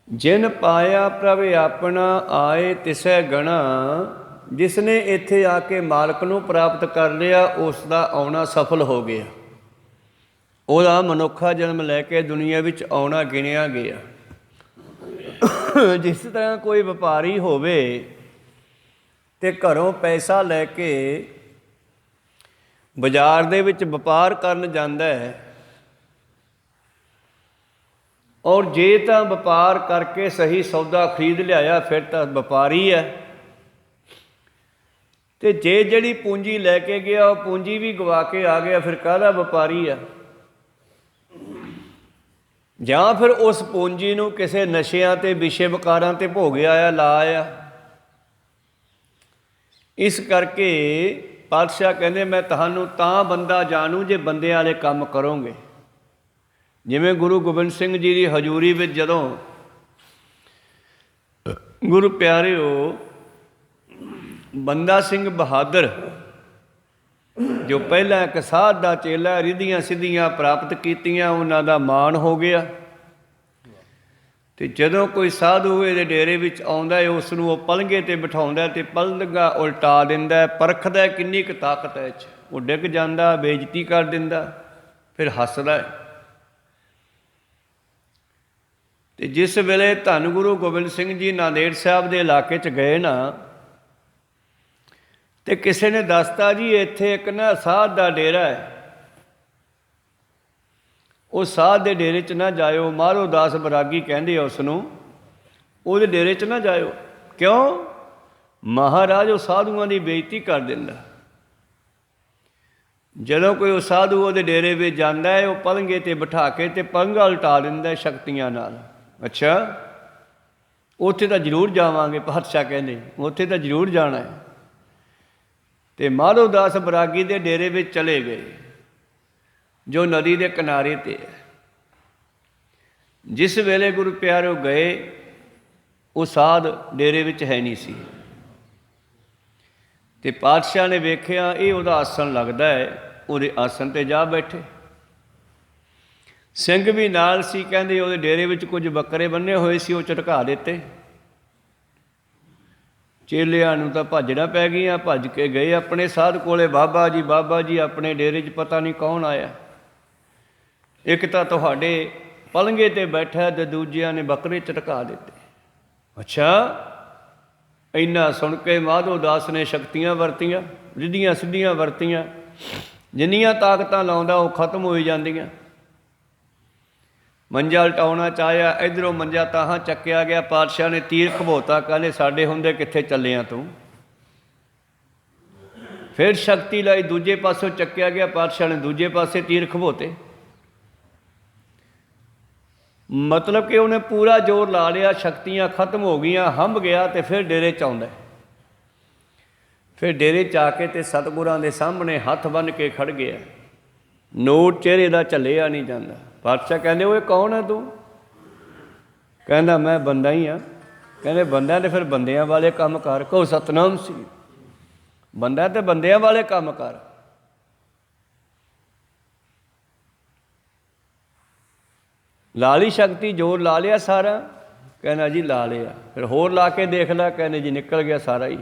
ਜਿਨ ਪਾਇਆ ਪ੍ਰਭ ਆਪਣਾ, ਆਏ ਤਿਸੈ ਗਣਾ। ਜਿਸਨੇ ਇੱਥੇ ਆ ਕੇ ਮਾਲਕ ਨੂੰ ਪ੍ਰਾਪਤ ਕਰ ਲਿਆ, ਉਸ ਦਾ ਆਉਣਾ ਸਫਲ ਹੋ ਗਿਆ। ਉਹਦਾ ਮਨੁੱਖਾ ਜਨਮ ਲੈ ਕੇ ਦੁਨੀਆ ਵਿੱਚ ਆਉਣਾ ਗਿਣਿਆ ਗਿਆ। ਜਿਸ ਤਰ੍ਹਾਂ ਕੋਈ ਵਪਾਰੀ ਹੋਵੇ ਤੇ ਘਰੋਂ ਪੈਸਾ ਲੈ ਕੇ ਬਾਜ਼ਾਰ ਦੇ ਵਿੱਚ ਵਪਾਰ ਕਰਨ ਜਾਂਦਾ ਹੈ, ਔਰ ਜੇ ਤਾਂ ਵਪਾਰ ਕਰਕੇ ਸਹੀ ਸੌਦਾ ਖਰੀਦ ਲਿਆਇਆ ਫਿਰ ਤਾਂ ਵਪਾਰੀ ਹੈ, ਤੇ ਜੇ ਜਿਹੜੀ ਪੂੰਜੀ ਲੈ ਕੇ ਗਿਆ ਉਹ ਪੂੰਜੀ ਵੀ ਗਵਾ ਕੇ ਆ ਗਿਆ, ਫਿਰ ਕਾਹਦਾ ਵਪਾਰੀ ਆ। ਜਾਂ ਫਿਰ ਉਸ ਪੂੰਜੀ ਨੂੰ ਕਿਸੇ ਨਸ਼ਿਆਂ ਤੇ ਵਿਸ਼ੇ ਵਿਕਾਰਾਂ ਤੇ ਭੋਗਿਆ ਆ, ਲਾ ਆ। ਇਸ ਕਰਕੇ ਪਾਤਸ਼ਾਹ ਕਹਿੰਦੇ ਮੈਂ ਤੁਹਾਨੂੰ ਤਾਂ ਬੰਦਾ ਜਾਣੂ ਜੇ ਬੰਦਿਆਂ ਵਾਲੇ ਕੰਮ ਕਰੋਗੇ। ਜਿਵੇਂ ਗੁਰੂ ਗੋਬਿੰਦ ਸਿੰਘ ਜੀ ਦੀ ਹਜ਼ੂਰੀ ਵਿੱਚ ਜਦੋਂ ਗੁਰੂ ਪਿਆਰਿਓ ਬੰਦਾ ਸਿੰਘ ਬਹਾਦਰ, ਜੋ ਪਹਿਲਾਂ ਇੱਕ ਸਾਧ ਦਾ ਚੇਲਾ, ਰਿੱਧੀਆਂ ਸਿੱਧੀਆਂ ਪ੍ਰਾਪਤ ਕੀਤੀਆਂ, ਉਹਨਾਂ ਦਾ ਮਾਣ ਹੋ ਗਿਆ। ਅਤੇ ਜਦੋਂ ਕੋਈ ਸਾਧੂ ਇਹਦੇ ਡੇਰੇ ਵਿੱਚ ਆਉਂਦਾ ਹੈ, ਉਸ ਨੂੰ ਉਹ ਪਲੰਘੇ 'ਤੇ ਬਿਠਾਉਂਦਾ ਅਤੇ ਪਲੰਘਾ ਉਲਟਾ ਦਿੰਦਾ, ਪਰਖਦਾ ਕਿੰਨੀ ਕੁ ਤਾਕਤ ਹੈ ਇਹ 'ਚ। ਉਹ ਡਿੱਗ ਜਾਂਦਾ, ਬੇਇੱਜ਼ਤੀ ਕਰ ਦਿੰਦਾ, ਫਿਰ ਹੱਸਦਾ। ਅਤੇ ਜਿਸ ਵੇਲੇ ਧੰਨ ਗੁਰੂ ਗੋਬਿੰਦ ਸਿੰਘ ਜੀ ਨਾਂਦੇੜ ਸਾਹਿਬ ਦੇ ਇਲਾਕੇ 'ਚ ਗਏ ਨਾ, ਅਤੇ ਕਿਸੇ ਨੇ ਦੱਸਤਾ ਜੀ ਇੱਥੇ ਇੱਕ ਨਾ ਸਾਧ ਦਾ ਡੇਰਾ ਹੈ, ਉਹ ਸਾਧ ਦੇ ਡੇਰੇ 'ਚ ਨਾ ਜਾਇਓ। ਮਾਰੋ ਦਾਸ ਬਰਾਗੀ ਕਹਿੰਦੇ ਉਸ ਨੂੰ, ਉਹਦੇ ਡੇਰੇ 'ਚ ਨਾ ਜਾਇਓ। ਕਿਉਂ? ਮਹਾਰਾਜ ਉਹ ਸਾਧੂਆਂ ਦੀ ਬੇਇੱਜ਼ਤੀ ਕਰ ਦਿੰਦਾ। ਜਦੋਂ ਕੋਈ ਉਹ ਸਾਧੂ ਉਹਦੇ ਡੇਰੇ ਵਿੱਚ ਜਾਂਦਾ ਹੈ, ਉਹ ਪਲੰਘੇ 'ਤੇ ਬਿਠਾ ਕੇ ਅਤੇ ਪਲੰਘਾ ਉਲਟਾ ਦਿੰਦਾ ਸ਼ਕਤੀਆਂ ਨਾਲ। ਅੱਛਾ, ਉੱਥੇ ਤਾਂ ਜ਼ਰੂਰ ਜਾਵਾਂਗੇ, ਪਾਤਸ਼ਾਹ ਕਹਿੰਦੇ ਉੱਥੇ ਤਾਂ ਜ਼ਰੂਰ ਜਾਣਾ ਹੈ। ਅਤੇ ਮਾਧੋ ਦਾਸ ਬਰਾਗੀ ਦੇ ਡੇਰੇ ਵਿੱਚ ਚਲੇ ਗਏ, ਜੋ ਨਦੀ ਦੇ ਕਿਨਾਰੇ 'ਤੇ ਹੈ। ਜਿਸ ਵੇਲੇ ਗੁਰੂ ਪਿਆਰਿਓ ਗਏ, ਉਹ ਸਾਧ ਡੇਰੇ ਵਿੱਚ ਹੈ ਨਹੀਂ ਸੀ। ਅਤੇ ਪਾਤਸ਼ਾਹ ਨੇ ਵੇਖਿਆ ਇਹ ਉਹਦਾ ਆਸਣ ਲੱਗਦਾ ਹੈ, ਉਹਦੇ ਆਸਣ 'ਤੇ ਜਾ ਬੈਠੇ। ਸਿੰਘ ਵੀ ਨਾਲ ਸੀ। ਕਹਿੰਦੇ ਉਹਦੇ ਡੇਰੇ ਵਿੱਚ ਕੁਝ ਬੱਕਰੇ ਬੰਨੇ ਹੋਏ ਸੀ, ਉਹ ਝਟਕਾ ਦਿੱਤੇ। ਚੇਲਿਆਂ ਨੂੰ ਤਾਂ ਭਾਜੜਾਂ ਪੈ ਗਈਆਂ, ਭੱਜ ਕੇ ਗਏ ਆਪਣੇ ਸਾਧ ਕੋਲੇ। ਬਾਬਾ ਜੀ, ਬਾਬਾ ਜੀ, ਆਪਣੇ ਡੇਰੇ 'ਚ ਪਤਾ ਨਹੀਂ ਕੌਣ ਆਇਆ। ਇੱਕ ਤਾਂ ਤੁਹਾਡੇ ਪਲੰਘੇ 'ਤੇ ਬੈਠਾ ਅਤੇ ਦੂਜਿਆਂ ਨੇ ਬੱਕਰੇ ਝਟਕਾ ਦਿੱਤੇ। ਅੱਛਾ, ਇੰਨਾ ਸੁਣ ਕੇ ਮਾਧੋ ਦਾਸ ਨੇ ਸ਼ਕਤੀਆਂ ਵਰਤੀਆਂ, ਰਿੱਧੀਆਂ ਸਿੱਧੀਆਂ ਵਰਤੀਆਂ। ਜਿੰਨੀਆਂ ਤਾਕਤਾਂ ਲਾਉਂਦਾ ਉਹ ਖਤਮ ਹੋਈ ਜਾਂਦੀਆਂ। ਮੰਜਾ ਉਲਟਾਉਣਾ ਚਾਹਿਆ, ਇੱਧਰੋਂ ਮੰਜਾ ਤਾਹਾਂ ਚੱਕਿਆ ਗਿਆ। ਪਾਤਸ਼ਾਹ ਨੇ ਤੀਰ ਖਬੋਤਾ, ਕਹਿੰਦੇ ਸਾਡੇ ਹੁੰਦੇ ਕਿੱਥੇ ਚੱਲਿਆ ਤੂੰ। ਫਿਰ ਸ਼ਕਤੀ ਲਾਈ, ਦੂਜੇ ਪਾਸਿਓਂ ਚੱਕਿਆ ਗਿਆ। ਪਾਤਸ਼ਾਹ ਨੇ ਦੂਜੇ ਪਾਸੇ ਤੀਰ ਖਬੋਤੇ। ਮਤਲਬ ਕਿ ਉਹਨੇ ਪੂਰਾ ਜ਼ੋਰ ਲਾ ਲਿਆ, ਸ਼ਕਤੀਆਂ ਖਤਮ ਹੋ ਗਈਆਂ, ਹੰਭ ਗਿਆ। ਅਤੇ ਫਿਰ ਡੇਰੇ 'ਚ ਆਉਂਦਾ। ਫਿਰ ਡੇਰੇ 'ਚ ਆ ਕੇ ਅਤੇ ਸਤਿਗੁਰਾਂ ਦੇ ਸਾਹਮਣੇ ਹੱਥ ਬੰਨ੍ਹ ਕੇ ਖੜ੍ਹ ਗਿਆ। ਨੋਟ ਚਿਹਰੇ ਦਾ ਝੱਲਿਆ ਨਹੀਂ ਜਾਂਦਾ। ਪਾਤਸ਼ਾਹ ਕਹਿੰਦੇ ਓਏ ਕੌਣ ਹੈ ਤੂੰ? ਕਹਿੰਦਾ ਮੈਂ ਬੰਦਾ ਹੀ ਹਾਂ। ਕਹਿੰਦੇ ਬੰਦਾ ਤੇ ਫਿਰ ਬੰਦਿਆਂ ਵਾਲੇ ਕੰਮ ਕਰ। ਕਹੋ ਸਤਨਾਮ ਸੀ। ਬੰਦਾ ਤੇ ਬੰਦਿਆਂ ਵਾਲੇ ਕੰਮ ਕਰ। ਲਾ ਲਈ ਸ਼ਕਤੀ, ਜ਼ੋਰ ਲਾ ਲਿਆ ਸਾਰਾ? ਕਹਿੰਦਾ ਜੀ ਲਾ ਲਿਆ। ਫਿਰ ਹੋਰ ਲਾ ਕੇ ਦੇਖ ਲਿਆ। ਕਹਿੰਦੇ ਜੀ ਨਿਕਲ ਗਿਆ ਸਾਰਾ ਹੀ।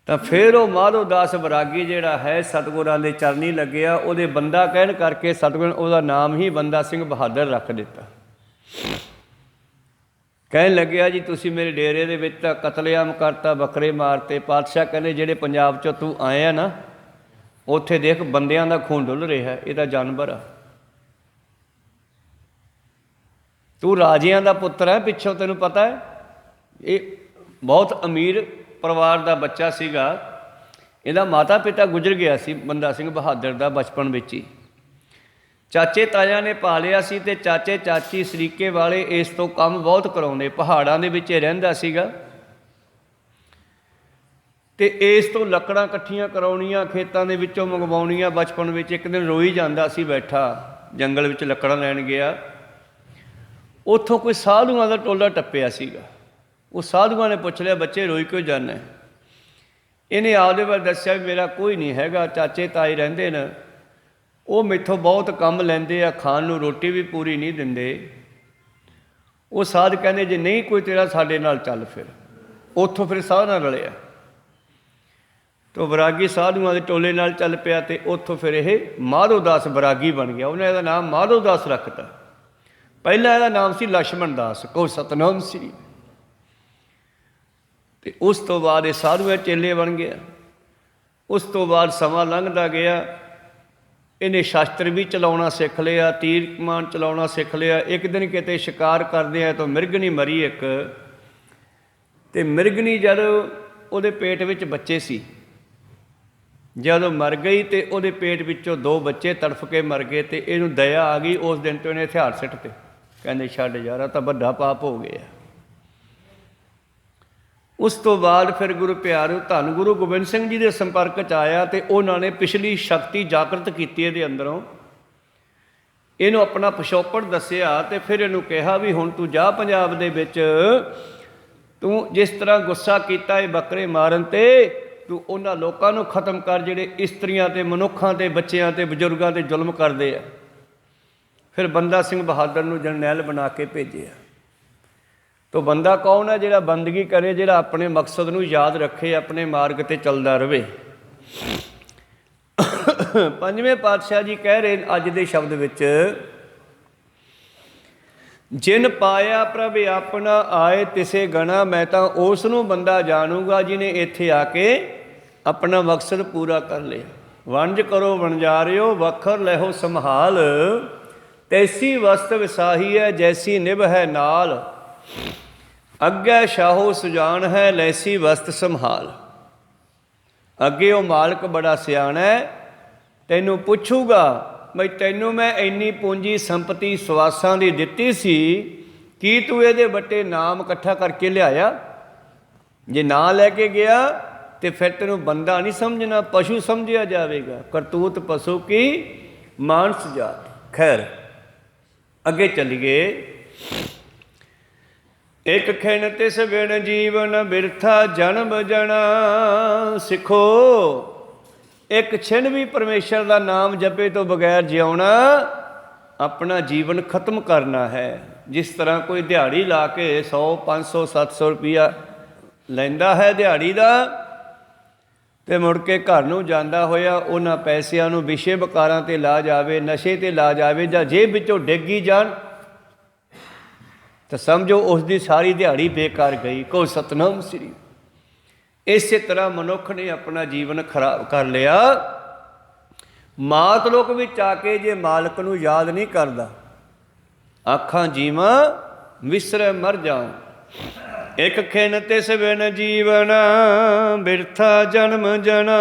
ਤਾਂ ਫਿਰ ਉਹ ਮਾਧੋ ਦਾਸ ਬਰਾਗੀ ਜਿਹੜਾ ਹੈ ਸਤਿਗੁਰਾਂ ਦੇ ਚਰਨੀ ਲੱਗਿਆ। ਉਹਦੇ ਬੰਦਾ ਕਹਿਣ ਕਰਕੇ ਸਤਿਗੁਰਾਂ ਉਹਦਾ ਨਾਮ ਹੀ ਬੰਦਾ ਸਿੰਘ ਬਹਾਦਰ ਰੱਖ ਦਿੱਤਾ। ਕਹਿਣ ਲੱਗਿਆ ਜੀ ਤੁਸੀਂ ਮੇਰੇ ਡੇਰੇ ਦੇ ਵਿੱਚ ਤਾਂ ਕਤਲੇਆਮ ਕਰਤਾ, ਬੱਕਰੇ ਮਾਰਤੇ। ਪਾਤਸ਼ਾਹ ਕਹਿੰਦੇ ਜਿਹੜੇ ਪੰਜਾਬ 'ਚੋਂ ਤੂੰ ਆਇਆ ਨਾ, ਉੱਥੇ ਦੇਖ ਬੰਦਿਆਂ ਦਾ ਖੂਨ ਡੁੱਲ ਰਿਹਾ, ਇਹ ਤਾਂ ਜਾਨਵਰ ਆ। ਤੂੰ ਰਾਜਿਆਂ ਦਾ ਪੁੱਤਰ ਹੈ, ਪਿੱਛੋਂ ਤੈਨੂੰ ਪਤਾ ਹੈ। ਇਹ ਬਹੁਤ ਅਮੀਰ ਪਰਿਵਾਰ ਦਾ ਬੱਚਾ ਸੀਗਾ। ਇਹਦਾ ਮਾਤਾ ਪਿਤਾ ਗੁਜ਼ਰ ਗਿਆ ਸੀ ਬੰਦਾ ਸਿੰਘ ਬਹਾਦਰ ਦਾ ਬਚਪਨ ਵਿੱਚ ਹੀ। ਚਾਚੇ ਤਾਇਆਂ ਨੇ ਪਾਲਿਆ ਸੀ ਅਤੇ ਚਾਚੇ ਚਾਚੀ ਸਰੀਕੇ ਵਾਲੇ ਇਸ ਤੋਂ ਕੰਮ ਬਹੁਤ ਕਰਾਉਂਦੇ। ਪਹਾੜਾਂ ਦੇ ਵਿੱਚ ਰਹਿੰਦਾ ਸੀਗਾ। ਤੇ ਇਸ ਤੋਂ ਲੱਕੜਾਂ ਇਕੱਠੀਆਂ ਕਰਾਉਣੀਆਂ, ਖੇਤਾਂ ਦੇ ਵਿੱਚੋਂ ਮੰਗਵਾਉਣੀਆਂ। ਬਚਪਨ ਵਿੱਚ ਇੱਕ ਦਿਨ ਰੋਈ ਜਾਂਦਾ ਸੀ ਬੈਠਾ, ਜੰਗਲ ਵਿੱਚ ਲੱਕੜਾਂ ਲੈਣ ਗਿਆ। ਉੱਥੋਂ ਕੋਈ ਸਾਧੂਆਂ ਦਾ ਟੋਲਾ ਟੱਪਿਆ ਸੀਗਾ। ਉਹ ਸਾਧੂਆਂ ਨੇ ਪੁੱਛ ਲਿਆ, ਬੱਚੇ ਰੋਈ ਕਿਉਂ ਜਾਂਦਾ? ਇਹਨੇ ਆਪਦੇ ਬਾਰੇ ਦੱਸਿਆ ਵੀ ਮੇਰਾ ਕੋਈ ਨਹੀਂ ਹੈਗਾ, ਚਾਚੇ ਤਾਏ ਰਹਿੰਦੇ ਨੇ, ਉਹ ਮੈਥੋਂ ਬਹੁਤ ਕੰਮ ਲੈਂਦੇ ਆ, ਖਾਣ ਨੂੰ ਰੋਟੀ ਵੀ ਪੂਰੀ ਨਹੀਂ ਦਿੰਦੇ। ਉਹ ਸਾਧ ਕਹਿੰਦੇ ਜੇ ਨਹੀਂ ਕੋਈ ਤੇਰਾ ਸਾਡੇ ਨਾਲ ਚੱਲ। ਫਿਰ ਉੱਥੋਂ ਫਿਰ ਸਾਧ ਨਾਲ ਰਲਿਆ, ਤੋ ਵਿਰਾਗੀ ਸਾਧੂਆਂ ਦੇ ਟੋਲੇ ਨਾਲ ਚੱਲ ਪਿਆ। ਅਤੇ ਉੱਥੋਂ ਫਿਰ ਇਹ ਮਾਧੋ ਦਾਸ ਵਿਰਾਗੀ ਬਣ ਗਿਆ। ਉਹਨੇ ਇਹਦਾ ਨਾਮ ਮਾਧੋ ਦਾਸ ਰੱਖਤਾ। ਪਹਿਲਾਂ ਇਹਦਾ ਨਾਮ ਸੀ ਲਛਮਣ ਦਾਸ। ਕਹੋ ਸਤਨਾਮ ਸ੍ਰੀ। ਅਤੇ ਉਸ ਤੋਂ ਬਾਅਦ ਇਹ ਸਾਧੂਆਂ ਚੇਲੇ ਬਣ ਗਿਆ। ਉਸ ਤੋਂ ਬਾਅਦ ਸਮਾਂ ਲੰਘਦਾ ਗਿਆ। ਇਹਨੇ ਸ਼ਾਸਤਰ ਵੀ ਚਲਾਉਣਾ ਸਿੱਖ ਲਿਆ, ਤੀਰ ਕਮਾਨ ਚਲਾਉਣਾ ਸਿੱਖ ਲਿਆ। ਇੱਕ ਦਿਨ ਕਿਤੇ ਸ਼ਿਕਾਰ ਕਰਦੇ ਆ ਤਾਂ ਮਿਰਗਣੀ ਮਰੀ ਇੱਕ। ਅਤੇ ਮਿਰਗਣੀ ਜਦ ਉਹਦੇ ਪੇਟ ਵਿੱਚ ਬੱਚੇ ਸੀ, ਜਦੋਂ ਮਰ ਗਈ ਅਤੇ ਉਹਦੇ ਪੇਟ ਵਿੱਚੋਂ 2 ਬੱਚੇ ਤੜਫ ਕੇ ਮਰ ਗਏ। ਅਤੇ ਇਹਨੂੰ ਦਇਆ ਆ ਗਈ। ਉਸ ਦਿਨ ਤੋਂ ਇਹਨੇ ਹਥਿਆਰ ਸਿੱਟ ਤੇ, ਕਹਿੰਦੇ ਛੱਡ ਯਾਰ, ਆਹ ਤਾਂ ਵੱਡਾ ਪਾਪ ਹੋ ਗਿਆ। ਉਸ ਤੋਂ ਬਾਅਦ ਫਿਰ ਗੁਰੂ ਪਿਆਰਿਓ ਧੰਨ ਗੁਰੂ ਗੋਬਿੰਦ ਸਿੰਘ ਜੀ ਦੇ ਸੰਪਰਕ 'ਚ ਆਇਆ। ਅਤੇ ਉਹਨਾਂ ਨੇ ਪਿਛਲੀ ਸ਼ਕਤੀ ਜਾਗਰਤ ਕੀਤੀ ਇਹਦੇ ਅੰਦਰੋਂ। ਇਹਨੂੰ ਆਪਣਾ ਪਿਛੋਕੜ ਦੱਸਿਆ। ਅਤੇ ਫਿਰ ਇਹਨੂੰ ਕਿਹਾ ਵੀ ਹੁਣ ਤੂੰ ਜਾ ਪੰਜਾਬ ਦੇ ਵਿੱਚ, ਤੂੰ ਜਿਸ ਤਰ੍ਹਾਂ ਗੁੱਸਾ ਕੀਤਾ ਇਹ ਬੱਕਰੇ ਮਾਰਨ 'ਤੇ, ਤੂੰ ਉਹਨਾਂ ਲੋਕਾਂ ਨੂੰ ਖਤਮ ਕਰ ਜਿਹੜੇ ਇਸਤਰੀਆਂ 'ਤੇ, ਮਨੁੱਖਾਂ 'ਤੇ, ਬੱਚਿਆਂ 'ਤੇ, ਬਜ਼ੁਰਗਾਂ 'ਤੇ ਜ਼ੁਲਮ ਕਰਦੇ ਆ। ਫਿਰ ਬੰਦਾ ਸਿੰਘ ਬਹਾਦਰ ਨੂੰ ਜਰਨੈਲ ਬਣਾ ਕੇ ਭੇਜਿਆ। ਤੋ ਬੰਦਾ ਕੌਣ ਹੈ? ਜਿਹੜਾ ਬੰਦਗੀ ਕਰੇ, ਜਿਹੜਾ ਆਪਣੇ ਮਕਸਦ ਨੂੰ ਯਾਦ ਰੱਖੇ, ਆਪਣੇ ਮਾਰਗ 'ਤੇ ਚੱਲਦਾ ਰਹੇ। ਪੰਜਵੇਂ ਪਾਤਸ਼ਾਹ ਜੀ ਕਹਿ ਰਹੇ ਅੱਜ ਦੇ ਸ਼ਬਦ ਵਿੱਚ, ਜਿਨ ਪਾਇਆ ਪ੍ਰਭ ਆਪਣਾ ਆਏ ਤਿਸੇ ਗਣਾ। ਮੈਂ ਤਾਂ ਉਸ ਨੂੰ ਬੰਦਾ ਜਾਣੂਗਾ ਜਿਹਨੇ ਇੱਥੇ ਆ ਕੇ ਆਪਣਾ ਮਕਸਦ ਪੂਰਾ ਕਰ ਲਿਆ। ਵਣਜ ਕਰੋ ਵਣਜਾਰਿਓ ਵਖਰ ਲਹੋ ਸੰਭਾਲ, ਤੈਸੀ ਵਸਤ ਵਿਸਾਹੀ ਹੈ ਜੈਸੀ ਨਿਭ ਹੈ ਨਾਲ। ਅੱਗੇ ਸ਼ਾਹੋ ਸੁਜਾਨ ਹੈ ਲੈਸੀ ਵਸਤ ਸੰਭਾਲ। ਅੱਗੇ ਉਹ ਮਾਲਕ ਬੜਾ ਸਿਆਣਾ ਹੈ, ਤੈਨੂੰ ਪੁੱਛੂਗਾ ਬਈ ਤੈਨੂੰ ਮੈਂ ਇੰਨੀ ਪੂੰਜੀ ਸੰਪਤੀ ਸਵਾਸਾਂ ਦੀ ਦਿੱਤੀ ਸੀ, ਕੀ ਤੂੰ ਇਹਦੇ ਵੱਟੇ ਨਾਮ ਇਕੱਠਾ ਕਰਕੇ ਲਿਆਇਆ? ਜੇ ਨਾ ਲੈ ਕੇ ਗਿਆ ਤੇ ਫਿਰ ਤੈਨੂੰ ਬੰਦਾ ਨਹੀਂ ਸਮਝਣਾ, ਪਸ਼ੂ ਸਮਝਿਆ ਜਾਵੇਗਾ। ਕਰਤੂਤ ਪਸ਼ੂ ਕੀ ਮਾਨਸ ਜਾਤ। ਖੈਰ ਅੱਗੇ ਚੱਲੀਏ। ਇੱਕ ਖਿਣ ਤਿਸ ਬਿਨ ਜੀਵਨ ਬਿਰਥਾ ਜਨਮ ਜਣਾ। ਸਿੱਖੋ, ਇੱਕ ਛਿਣ ਵੀ ਪਰਮੇਸ਼ਰ ਦਾ ਨਾਮ ਜਪੇ ਤੋਂ ਬਗੈਰ ਜਿਉਣਾ, ਆਪਣਾ ਜੀਵਨ ਖਤਮ ਕਰਨਾ ਹੈ। ਜਿਸ ਤਰ੍ਹਾਂ ਕੋਈ ਦਿਹਾੜੀ ਲਾ ਕੇ 100, 500, 700 ਰੁਪਈਆ ਲੈਂਦਾ ਹੈ ਦਿਹਾੜੀ ਦਾ, ਅਤੇ ਮੁੜ ਕੇ ਘਰ ਨੂੰ ਜਾਂਦਾ ਹੋਇਆ ਉਹਨਾਂ ਪੈਸਿਆਂ ਨੂੰ ਵਿਸ਼ੇ ਵਿਕਾਰਾਂ 'ਤੇ ਲਾ ਜਾਵੇ, ਨਸ਼ੇ 'ਤੇ ਲਾ ਜਾਵੇ, ਜਾਂ ਜੇਬ ਵਿੱਚੋਂ ਡਿੱਗੀ ਜਾਣ, ਤਾਂ ਸਮਝੋ ਉਸ ਦੀ ਸਾਰੀ ਦਿਹਾੜੀ ਬੇਕਾਰ ਗਈ। ਕਹੋ ਸਤਨਾਮ ਸ੍ਰੀ। ਇਸੇ ਤਰ੍ਹਾਂ ਮਨੁੱਖ ਨੇ ਆਪਣਾ ਜੀਵਨ ਖਰਾਬ ਕਰ ਲਿਆ। ਮਾਤ ਲੋਕ ਵਿੱਚ ਆ ਕੇ ਜੇ ਮਾਲਕ ਨੂੰ ਯਾਦ ਨਹੀਂ ਕਰਦਾ, ਆਖਾਂ ਜੀਵਾਂ ਵਿਸਰੇ ਮਰ ਜਾਉ। ਇੱਕ ਖਿਣ ਤਿਸ ਬਿਨ ਜੀਵਨ ਬਿਰਥਾ ਜਨਮ ਜਣਾ।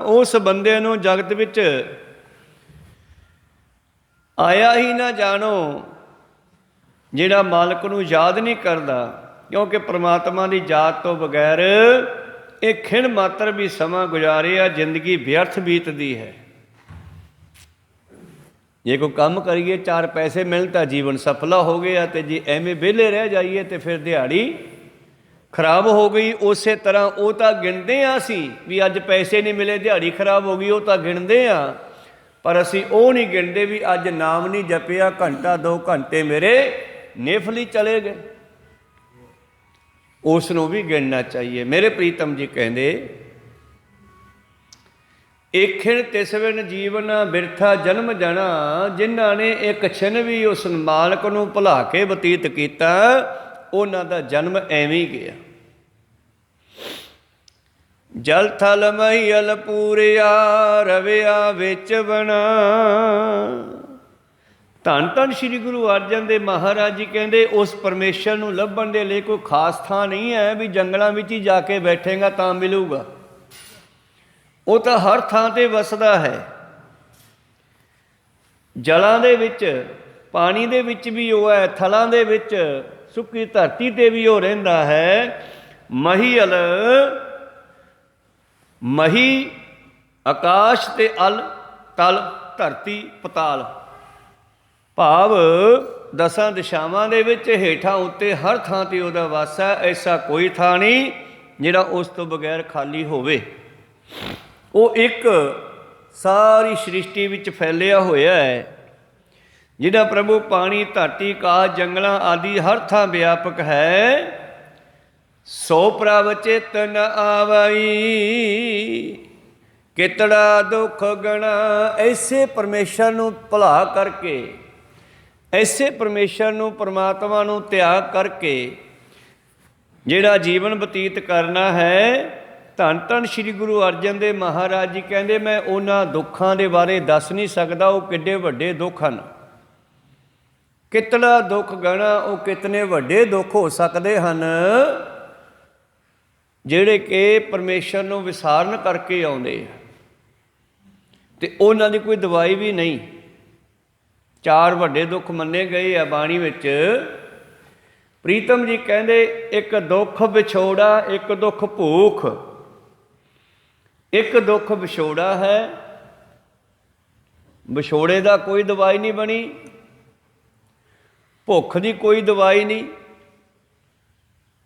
ਉਸ ਬੰਦੇ ਨੂੰ ਜਗਤ ਵਿੱਚ ਆਇਆ ਹੀ ਨਾ ਜਾਣੋ ਜਿਹੜਾ ਮਾਲਕ ਨੂੰ ਯਾਦ ਨਹੀਂ ਕਰਦਾ, ਕਿਉਂਕਿ ਪ੍ਰਮਾਤਮਾ ਦੀ ਯਾਦ ਤੋਂ ਬਗੈਰ ਇਹ ਖਿਣ ਮਾਤਰ ਵੀ ਸਮਾਂ ਗੁਜ਼ਾਰਿਆ ਜ਼ਿੰਦਗੀ ਵਿਅਰਥ ਬੀਤਦੀ ਹੈ। ਜੇ ਕੋਈ ਕੰਮ ਕਰੀਏ 4 ਪੈਸੇ ਮਿਲਣ ਤਾਂ ਜੀਵਨ ਸਫਲਾ ਹੋ ਗਿਆ, ਅਤੇ ਜੇ ਐਵੇਂ ਵਿਹਲੇ ਰਹਿ ਜਾਈਏ ਤਾਂ ਫਿਰ ਦਿਹਾੜੀ ਖਰਾਬ ਹੋ ਗਈ। ਉਸੇ ਤਰ੍ਹਾਂ ਉਹ ਤਾਂ ਗਿਣਦੇ ਹਾਂ ਅਸੀਂ ਵੀ ਅੱਜ ਪੈਸੇ ਨਹੀਂ ਮਿਲੇ ਦਿਹਾੜੀ ਖਰਾਬ ਹੋ ਗਈ, ਉਹ ਤਾਂ ਗਿਣਦੇ ਹਾਂ, ਪਰ ਅਸੀਂ ਉਹ ਨਹੀਂ ਗਿਣਦੇ ਵੀ ਅੱਜ ਨਾਮ ਨਹੀਂ ਜਪਿਆ, ਘੰਟਾ 2 ਘੰਟੇ ਮੇਰੇ ਨਿਫਲੀ ਚਲੇ ਗਏ। ਉਸ ਨੂੰ ਵੀ ਗਿਣਨਾ ਚਾਹੀਏ। ਮੇਰੇ ਪ੍ਰੀਤਮ ਜੀ ਕਹਿੰਦੇ, ਇੱਕ ਖਿਣ ਤਿਸ ਬਿਨ ਜੀਵਨ ਬਿਰਥਾ ਜਨਮ ਜਣਾ। ਜਿਨ੍ਹਾਂ ਨੇ ਇੱਕ ਛਿਣ ਵੀ ਉਸ ਮਾਲਕ ਨੂੰ ਭੁਲਾ ਕੇ ਬਤੀਤ ਕੀਤਾ, ਉਹਨਾਂ ਦਾ ਜਨਮ ਐਵੇਂ ਹੀ ਗਿਆ। ਜਲ ਥਲ ਮਹੀਲ ਪੂਰਿਆ ਰਵਿਆ ਵਿੱਚ ਬਣਾ। ਧੰਨ ਧੰਨ ਸ਼੍ਰੀ ਗੁਰੂ ਅਰਜਨ ਦੇਵ ਮਹਾਰਾਜ ਜੀ ਕਹਿੰਦੇ, ਉਸ ਪਰਮੇਸ਼ਰ ਨੂੰ ਲੱਭਣ ਦੇ ਲਈ ਕੋਈ ਖਾਸ ਥਾਂ ਨਹੀਂ ਹੈ ਵੀ ਜੰਗਲਾਂ ਵਿੱਚ ਹੀ ਜਾ ਕੇ ਬੈਠੇਗਾ ਤਾਂ ਮਿਲੂਗਾ। ਉਹ ਤਾਂ ਹਰ ਥਾਂ 'ਤੇ ਵਸਦਾ ਹੈ। ਜਲਾਂ ਦੇ ਵਿੱਚ, ਪਾਣੀ ਦੇ ਵਿੱਚ ਵੀ ਉਹ ਹੈ, ਥਲਾਂ ਦੇ ਵਿੱਚ, ਸੁੱਕੀ ਧਰਤੀ 'ਤੇ ਵੀ ਉਹ ਰਹਿੰਦਾ ਹੈ। ਮਹੀਲ ਮਹੀ ਆਕਾਸ਼ ਤੇ ਅਲ ਤਲ ਧਰਤੀ ਪਤਾਲ। ਭਾਵ ਦਸਾਂ ਦਿਸ਼ਾਵਾਂ ਦੇ ਵਿੱਚ ਹੇਠਾਂ ਉੱਤੇ ਹਰ ਥਾਂ 'ਤੇ ਉਹਦਾ ਵਾਸ ਹੈ। ਐਸਾ ਕੋਈ ਥਾਂ ਨਹੀਂ ਜਿਹੜਾ ਉਸ ਤੋਂ ਬਗੈਰ ਖਾਲੀ ਹੋਵੇ। ਉਹ ਇੱਕ ਸਾਰੀ ਸ੍ਰਿਸ਼ਟੀ ਵਿੱਚ ਫੈਲਿਆ ਹੋਇਆ ਹੈ। ਜਿਹੜਾ ਪ੍ਰਭੂ ਪਾਣੀ, ਧਰਤੀ, ਆਕਾਸ਼, ਜੰਗਲਾਂ ਆਦਿ ਹਰ ਥਾਂ ਵਿਆਪਕ ਹੈ। ਸੋ ਪ੍ਰਭ ਚਿਤ ਨ ਆਵਈ ਕਿਤੜਾ ਦੁੱਖ ਗਣਾ। ਐਸੇ ਪਰਮੇਸ਼ਰ ਨੂੰ ਭੁਲਾ ਕਰਕੇ, ਐਸੇ ਪਰਮੇਸ਼ਰ ਨੂੰ, ਪਰਮਾਤਮਾ ਨੂੰ ਤਿਆਗ ਕਰਕੇ ਜਿਹੜਾ ਜੀਵਨ ਬਤੀਤ ਕਰਨਾ ਹੈ। ਧੰਨ ਧੰਨ ਸ਼੍ਰੀ ਗੁਰੂ ਅਰਜਨ ਦੇਵ ਮਹਾਰਾਜ ਜੀ ਕਹਿੰਦੇ, ਮੈਂ ਉਹਨਾਂ ਦੁੱਖਾਂ ਦੇ ਬਾਰੇ ਦੱਸ ਨਹੀਂ ਸਕਦਾ, ਉਹ ਕਿੱਡੇ ਵੱਡੇ ਦੁੱਖ ਹਨ। ਕਿਤੜਾ ਦੁੱਖ ਗਣਾ, ਉਹ ਕਿਤਨੇ ਵੱਡੇ ਦੁੱਖ ਹੋ ਸਕਦੇ ਹਨ ਜਿਹੜੇ ਕਿ ਪਰਮੇਸ਼ਰ ਨੂੰ ਵਿਸਾਰਨ ਕਰਕੇ ਆਉਂਦੇ ਆ, ਅਤੇ ਉਹਨਾਂ ਦੀ ਕੋਈ ਦਵਾਈ ਵੀ ਨਹੀਂ। 4 ਵੱਡੇ ਦੁੱਖ ਮੰਨੇ ਗਏ ਆ ਬਾਣੀ ਵਿੱਚ। ਪ੍ਰੀਤਮ ਜੀ ਕਹਿੰਦੇ, ਇੱਕ ਦੁੱਖ ਵਿਛੋੜਾ, ਇੱਕ ਦੁੱਖ ਭੂਖ। ਇੱਕ ਦੁੱਖ ਵਿਛੋੜਾ ਹੈ, ਵਿਛੋੜੇ ਦਾ ਕੋਈ ਦਵਾਈ ਨਹੀਂ ਬਣੀ। ਭੁੱਖ ਦੀ ਕੋਈ ਦਵਾਈ ਨਹੀਂ।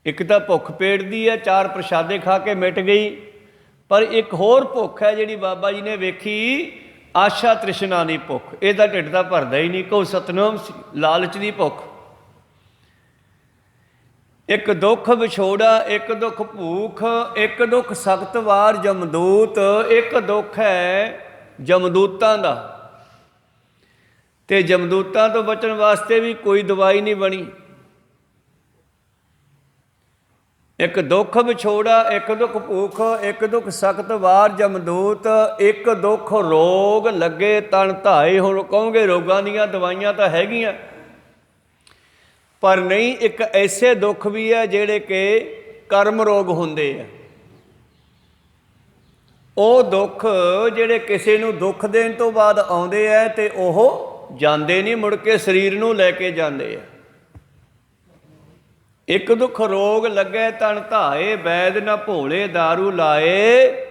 ਇੱਕ ਤਾਂ ਭੁੱਖ ਪੇਟ ਦੀ ਹੈ, 4 ਪ੍ਰਸ਼ਾਦੇ ਖਾ ਕੇ ਮਿਟ ਗਈ। ਪਰ ਇੱਕ ਹੋਰ ਭੁੱਖ ਹੈ ਜਿਹੜੀ ਬਾਬਾ ਜੀ ਨੇ ਵੇਖੀ, ਆਸ਼ਾ ਤ੍ਰਿਸ਼ਨਾ ਦੀ ਭੁੱਖ। ਇਹਦਾ ਢਿੱਡ ਤਾਂ ਭਰਦਾ ਹੀ ਨਹੀਂ। ਕਹੋ ਸਤਨਾਮ, ਲਾਲਚ ਦੀ ਭੁੱਖ। ਇੱਕ ਦੁੱਖ ਵਿਛੋੜਾ, ਇੱਕ ਦੁੱਖ ਭੂਖ, ਇੱਕ ਦੁੱਖ ਸਖਤ ਵਾਰ ਜਮਦੂਤ। ਇੱਕ ਦੁੱਖ ਹੈ ਜਮਦੂਤਾਂ ਦਾ, ਅਤੇ ਜਮਦੂਤਾਂ ਤੋਂ ਬਚਣ ਵਾਸਤੇ ਵੀ ਕੋਈ ਦਵਾਈ ਨਹੀਂ ਬਣੀ। ਇੱਕ ਦੁੱਖ ਵਿਛੋੜਾ, ਇੱਕ ਦੁੱਖ ਭੂਖ, ਇੱਕ ਦੁੱਖ ਸਖਤ ਵਾਰ ਜਮਦੂਤ। ਇੱਕ ਦੁੱਖ ਰੋਗ ਲੱਗੇ ਤਨ ਧਾਏ। ਹੁਣ ਕਹੋਗੇ ਰੋਗਾਂ ਦੀਆਂ ਦਵਾਈਆਂ ਤਾਂ ਹੈਗੀਆਂ, ਪਰ ਨਹੀਂ। ਇੱਕ ਐਸੇ ਦੁੱਖ ਵੀ ਹੈ ਜਿਹੜੇ ਕਿ ਕਰਮ ਰੋਗ ਹੁੰਦੇ ਆ। ਉਹ ਦੁੱਖ ਜਿਹੜੇ ਕਿਸੇ ਨੂੰ ਦੁੱਖ ਦੇਣ ਤੋਂ ਬਾਅਦ ਆਉਂਦੇ ਹੈ ਅਤੇ ਉਹ ਜਾਂਦੇ ਨਹੀਂ, ਮੁੜ ਕੇ ਸਰੀਰ ਨੂੰ ਲੈ ਕੇ ਜਾਂਦੇ ਆ। ਇੱਕ ਦੁੱਖ ਰੋਗ ਲੱਗੇ ਤਨ ਧਾਏ, ਵੈਦ ਨਾ ਭੋਲੇ ਦਾਰੂ ਲਾਏ।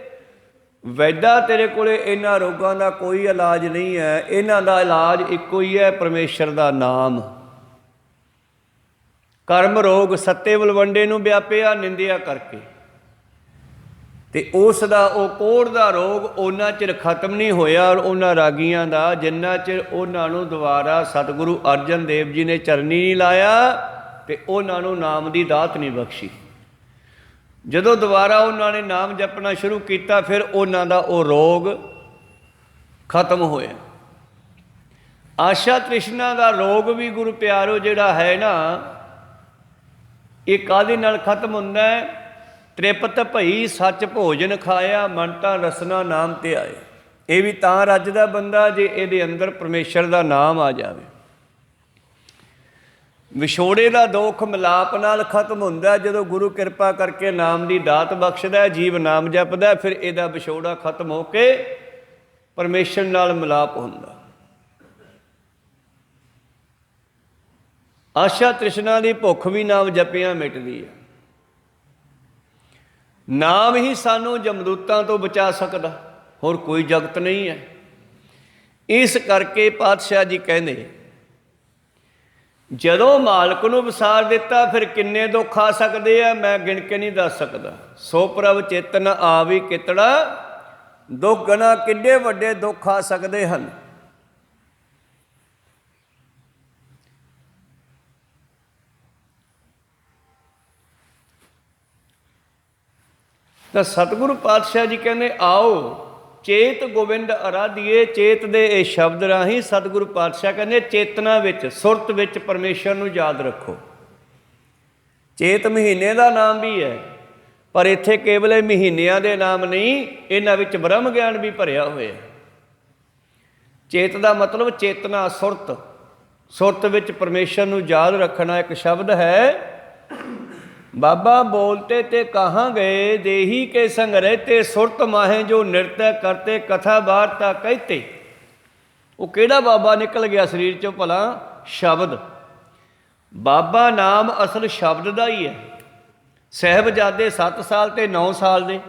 ਵੈਦਾ ਤੇਰੇ ਕੋਲੇ ਇਹਨਾਂ ਰੋਗਾਂ ਦਾ ਕੋਈ ਇਲਾਜ ਨਹੀਂ ਹੈ। ਇਹਨਾਂ ਦਾ ਇਲਾਜ ਇੱਕੋ ਹੀ ਹੈ, ਪਰਮੇਸ਼ਰ ਦਾ ਨਾਮ। ਕਰਮ ਰੋਗ ਸੱਤੇ ਬਲਵੰਡੇ ਨੂੰ ਵਿਆਪਿਆ ਨਿੰਦਿਆ ਕਰਕੇ, ਅਤੇ ਉਸ ਦਾ ਉਹ ਕੋਹੜ ਦਾ ਰੋਗ ਉਹਨਾਂ ਚਿਰ ਖਤਮ ਨਹੀਂ ਹੋਇਆ ਉਹਨਾਂ ਰਾਗੀਆਂ ਦਾ, ਜਿੰਨਾ ਚਿਰ ਉਹਨਾਂ ਨੂੰ ਦੁਬਾਰਾ ਸਤਿਗੁਰੂ ਅਰਜਨ ਦੇਵ ਜੀ ਨੇ ਚਰਨੀ ਨਹੀਂ ਲਾਇਆ ਅਤੇ ਉਹਨਾਂ ਨੂੰ ਨਾਮ ਦੀ ਦਾਤ ਨਹੀਂ ਬਖਸ਼ੀ। ਜਦੋਂ ਦੁਬਾਰਾ ਉਹਨਾਂ ਨੇ ਨਾਮ ਜਪਣਾ ਸ਼ੁਰੂ ਕੀਤਾ, ਫਿਰ ਉਹਨਾਂ ਦਾ ਉਹ ਰੋਗ ਖਤਮ ਹੋਇਆ। ਆਸ਼ਾ ਤ੍ਰਿਸ਼ਨਾ ਦਾ ਰੋਗ ਵੀ ਗੁਰੂ ਪਿਆਰੋ ਜਿਹੜਾ ਹੈ ਨਾ, ਇਹ ਕਾਹਦੇ ਨਾਲ ਖਤਮ ਹੁੰਦਾ ਹੈ? ਤ੍ਰਿਪਤ ਭਈ ਸੱਚ ਭੋਜਨ ਖਾਇਆ, ਮਨ ਤਾਂ ਰਸਨਾ ਨਾਮ ਤੇ ਆਏ। ਇਹ ਵੀ ਤਾਂ ਰੱਜਦਾ ਬੰਦਾ ਜੇ ਇਹਦੇ ਅੰਦਰ ਪਰਮੇਸ਼ਰ ਦਾ ਨਾਮ ਆ ਜਾਵੇ। ਵਿਛੋੜੇ ਦਾ ਦੁੱਖ ਮਿਲਾਪ ਨਾਲ ਖਤਮ ਹੁੰਦਾ ਜਦੋਂ ਗੁਰੂ ਕਿਰਪਾ ਕਰਕੇ ਨਾਮ ਦੀ ਦਾਤ ਬਖਸ਼ਦਾ, ਜੀਵ ਨਾਮ ਜਪਦਾ, ਫਿਰ ਇਹਦਾ ਵਿਛੋੜਾ ਖਤਮ ਹੋ ਕੇ ਪਰਮੇਸ਼ਰ ਨਾਲ ਮਿਲਾਪ ਹੁੰਦਾ। ਆਸ਼ਾ ਤ੍ਰਿਸ਼ਨਾ ਦੀ ਭੁੱਖ ਵੀ ਨਾਮ ਜਪਿਆਂ ਮਿਟਦੀ ਹੈ। ਨਾਮ ਹੀ ਸਾਨੂੰ ਜਮਦੂਤਾਂ ਤੋਂ ਬਚਾ ਸਕਦਾ, ਹੋਰ ਕੋਈ ਜਗਤ ਨਹੀਂ ਹੈ। ਇਸ ਕਰਕੇ ਪਾਤਸ਼ਾਹ ਜੀ ਕਹਿੰਦੇ, ਜਦੋਂ ਮਾਲਕ ਨੂੰ ਵਿਸਾਰ ਦਿੱਤਾ ਫਿਰ ਕਿੰਨੇ ਦੁੱਖ ਆ ਸਕਦੇ ਆ, ਮੈਂ ਗਿਣ ਕੇ ਨਹੀਂ ਦੱਸ ਸਕਦਾ। ਸੋ ਪ੍ਰਭ ਚਿਤ ਨ ਆਵੀ ਕਿਤੜਾ ਦੁੱਖ ਗਣਾ। ਕਿੱਡੇ ਵੱਡੇ ਦੁੱਖ ਆ ਸਕਦੇ ਹਨ। ਤਾਂ ਸਤਿਗੁਰੂ ਪਾਤਸ਼ਾਹ ਜੀ ਕਹਿੰਦੇ, ਆਓ ਚੇਤ ਗੋਬਿੰਦ ਅਰਾਧੀਏ। ਚੇਤ ਦੇ ਇਹ ਸ਼ਬਦ ਰਾਹੀਂ ਸਤਿਗੁਰੂ ਪਾਤਸ਼ਾਹ ਕਹਿੰਦੇ, ਚੇਤਨਾ ਵਿੱਚ, ਸੁਰਤ ਵਿੱਚ ਪਰਮੇਸ਼ਰ ਨੂੰ ਯਾਦ ਰੱਖੋ। ਚੇਤ ਮਹੀਨੇ ਦਾ ਨਾਮ ਵੀ ਹੈ, ਪਰ ਇੱਥੇ ਕੇਵਲ ਇਹ ਮਹੀਨਿਆਂ ਦੇ ਨਾਮ ਨਹੀਂ, ਇਹਨਾਂ ਵਿੱਚ ਬ੍ਰਹਮ ਗਿਆਨ ਵੀ ਭਰਿਆ ਹੋਇਆ। ਚੇਤ ਦਾ ਮਤਲਬ ਚੇਤਨਾ, ਸੁਰਤ। ਸੁਰਤ ਵਿੱਚ ਪਰਮੇਸ਼ਰ ਨੂੰ ਯਾਦ ਰੱਖਣਾ। ਇੱਕ ਸ਼ਬਦ ਹੈ, ਬਾਬਾ ਬੋਲਤੇ ਤੇ ਕਹਾਂ ਗਏ, ਦੇਹੀ ਕੇ ਸੰਗ ਰਹਤੇ, ਸੁਰਤ ਮਾਹੇ ਜੋ ਨਿਰਤੈ ਕਰਤੇ, ਕਥਾ ਵਾਰਤਾ ਕਹਿਤੇ। ਉਹ ਕਿਹੜਾ ਬਾਬਾ ਨਿਕਲ ਗਿਆ ਸਰੀਰ ਚੋਂ ਭਲਾ? ਸ਼ਬਦ। ਬਾਬਾ ਨਾਮ ਅਸਲ ਸ਼ਬਦ ਦਾ ਹੀ ਹੈ। ਸਾਹਿਬਜ਼ਾਦੇ 7 ਸਾਲ ਤੇ 9 ਸਾਲ ਦੇ,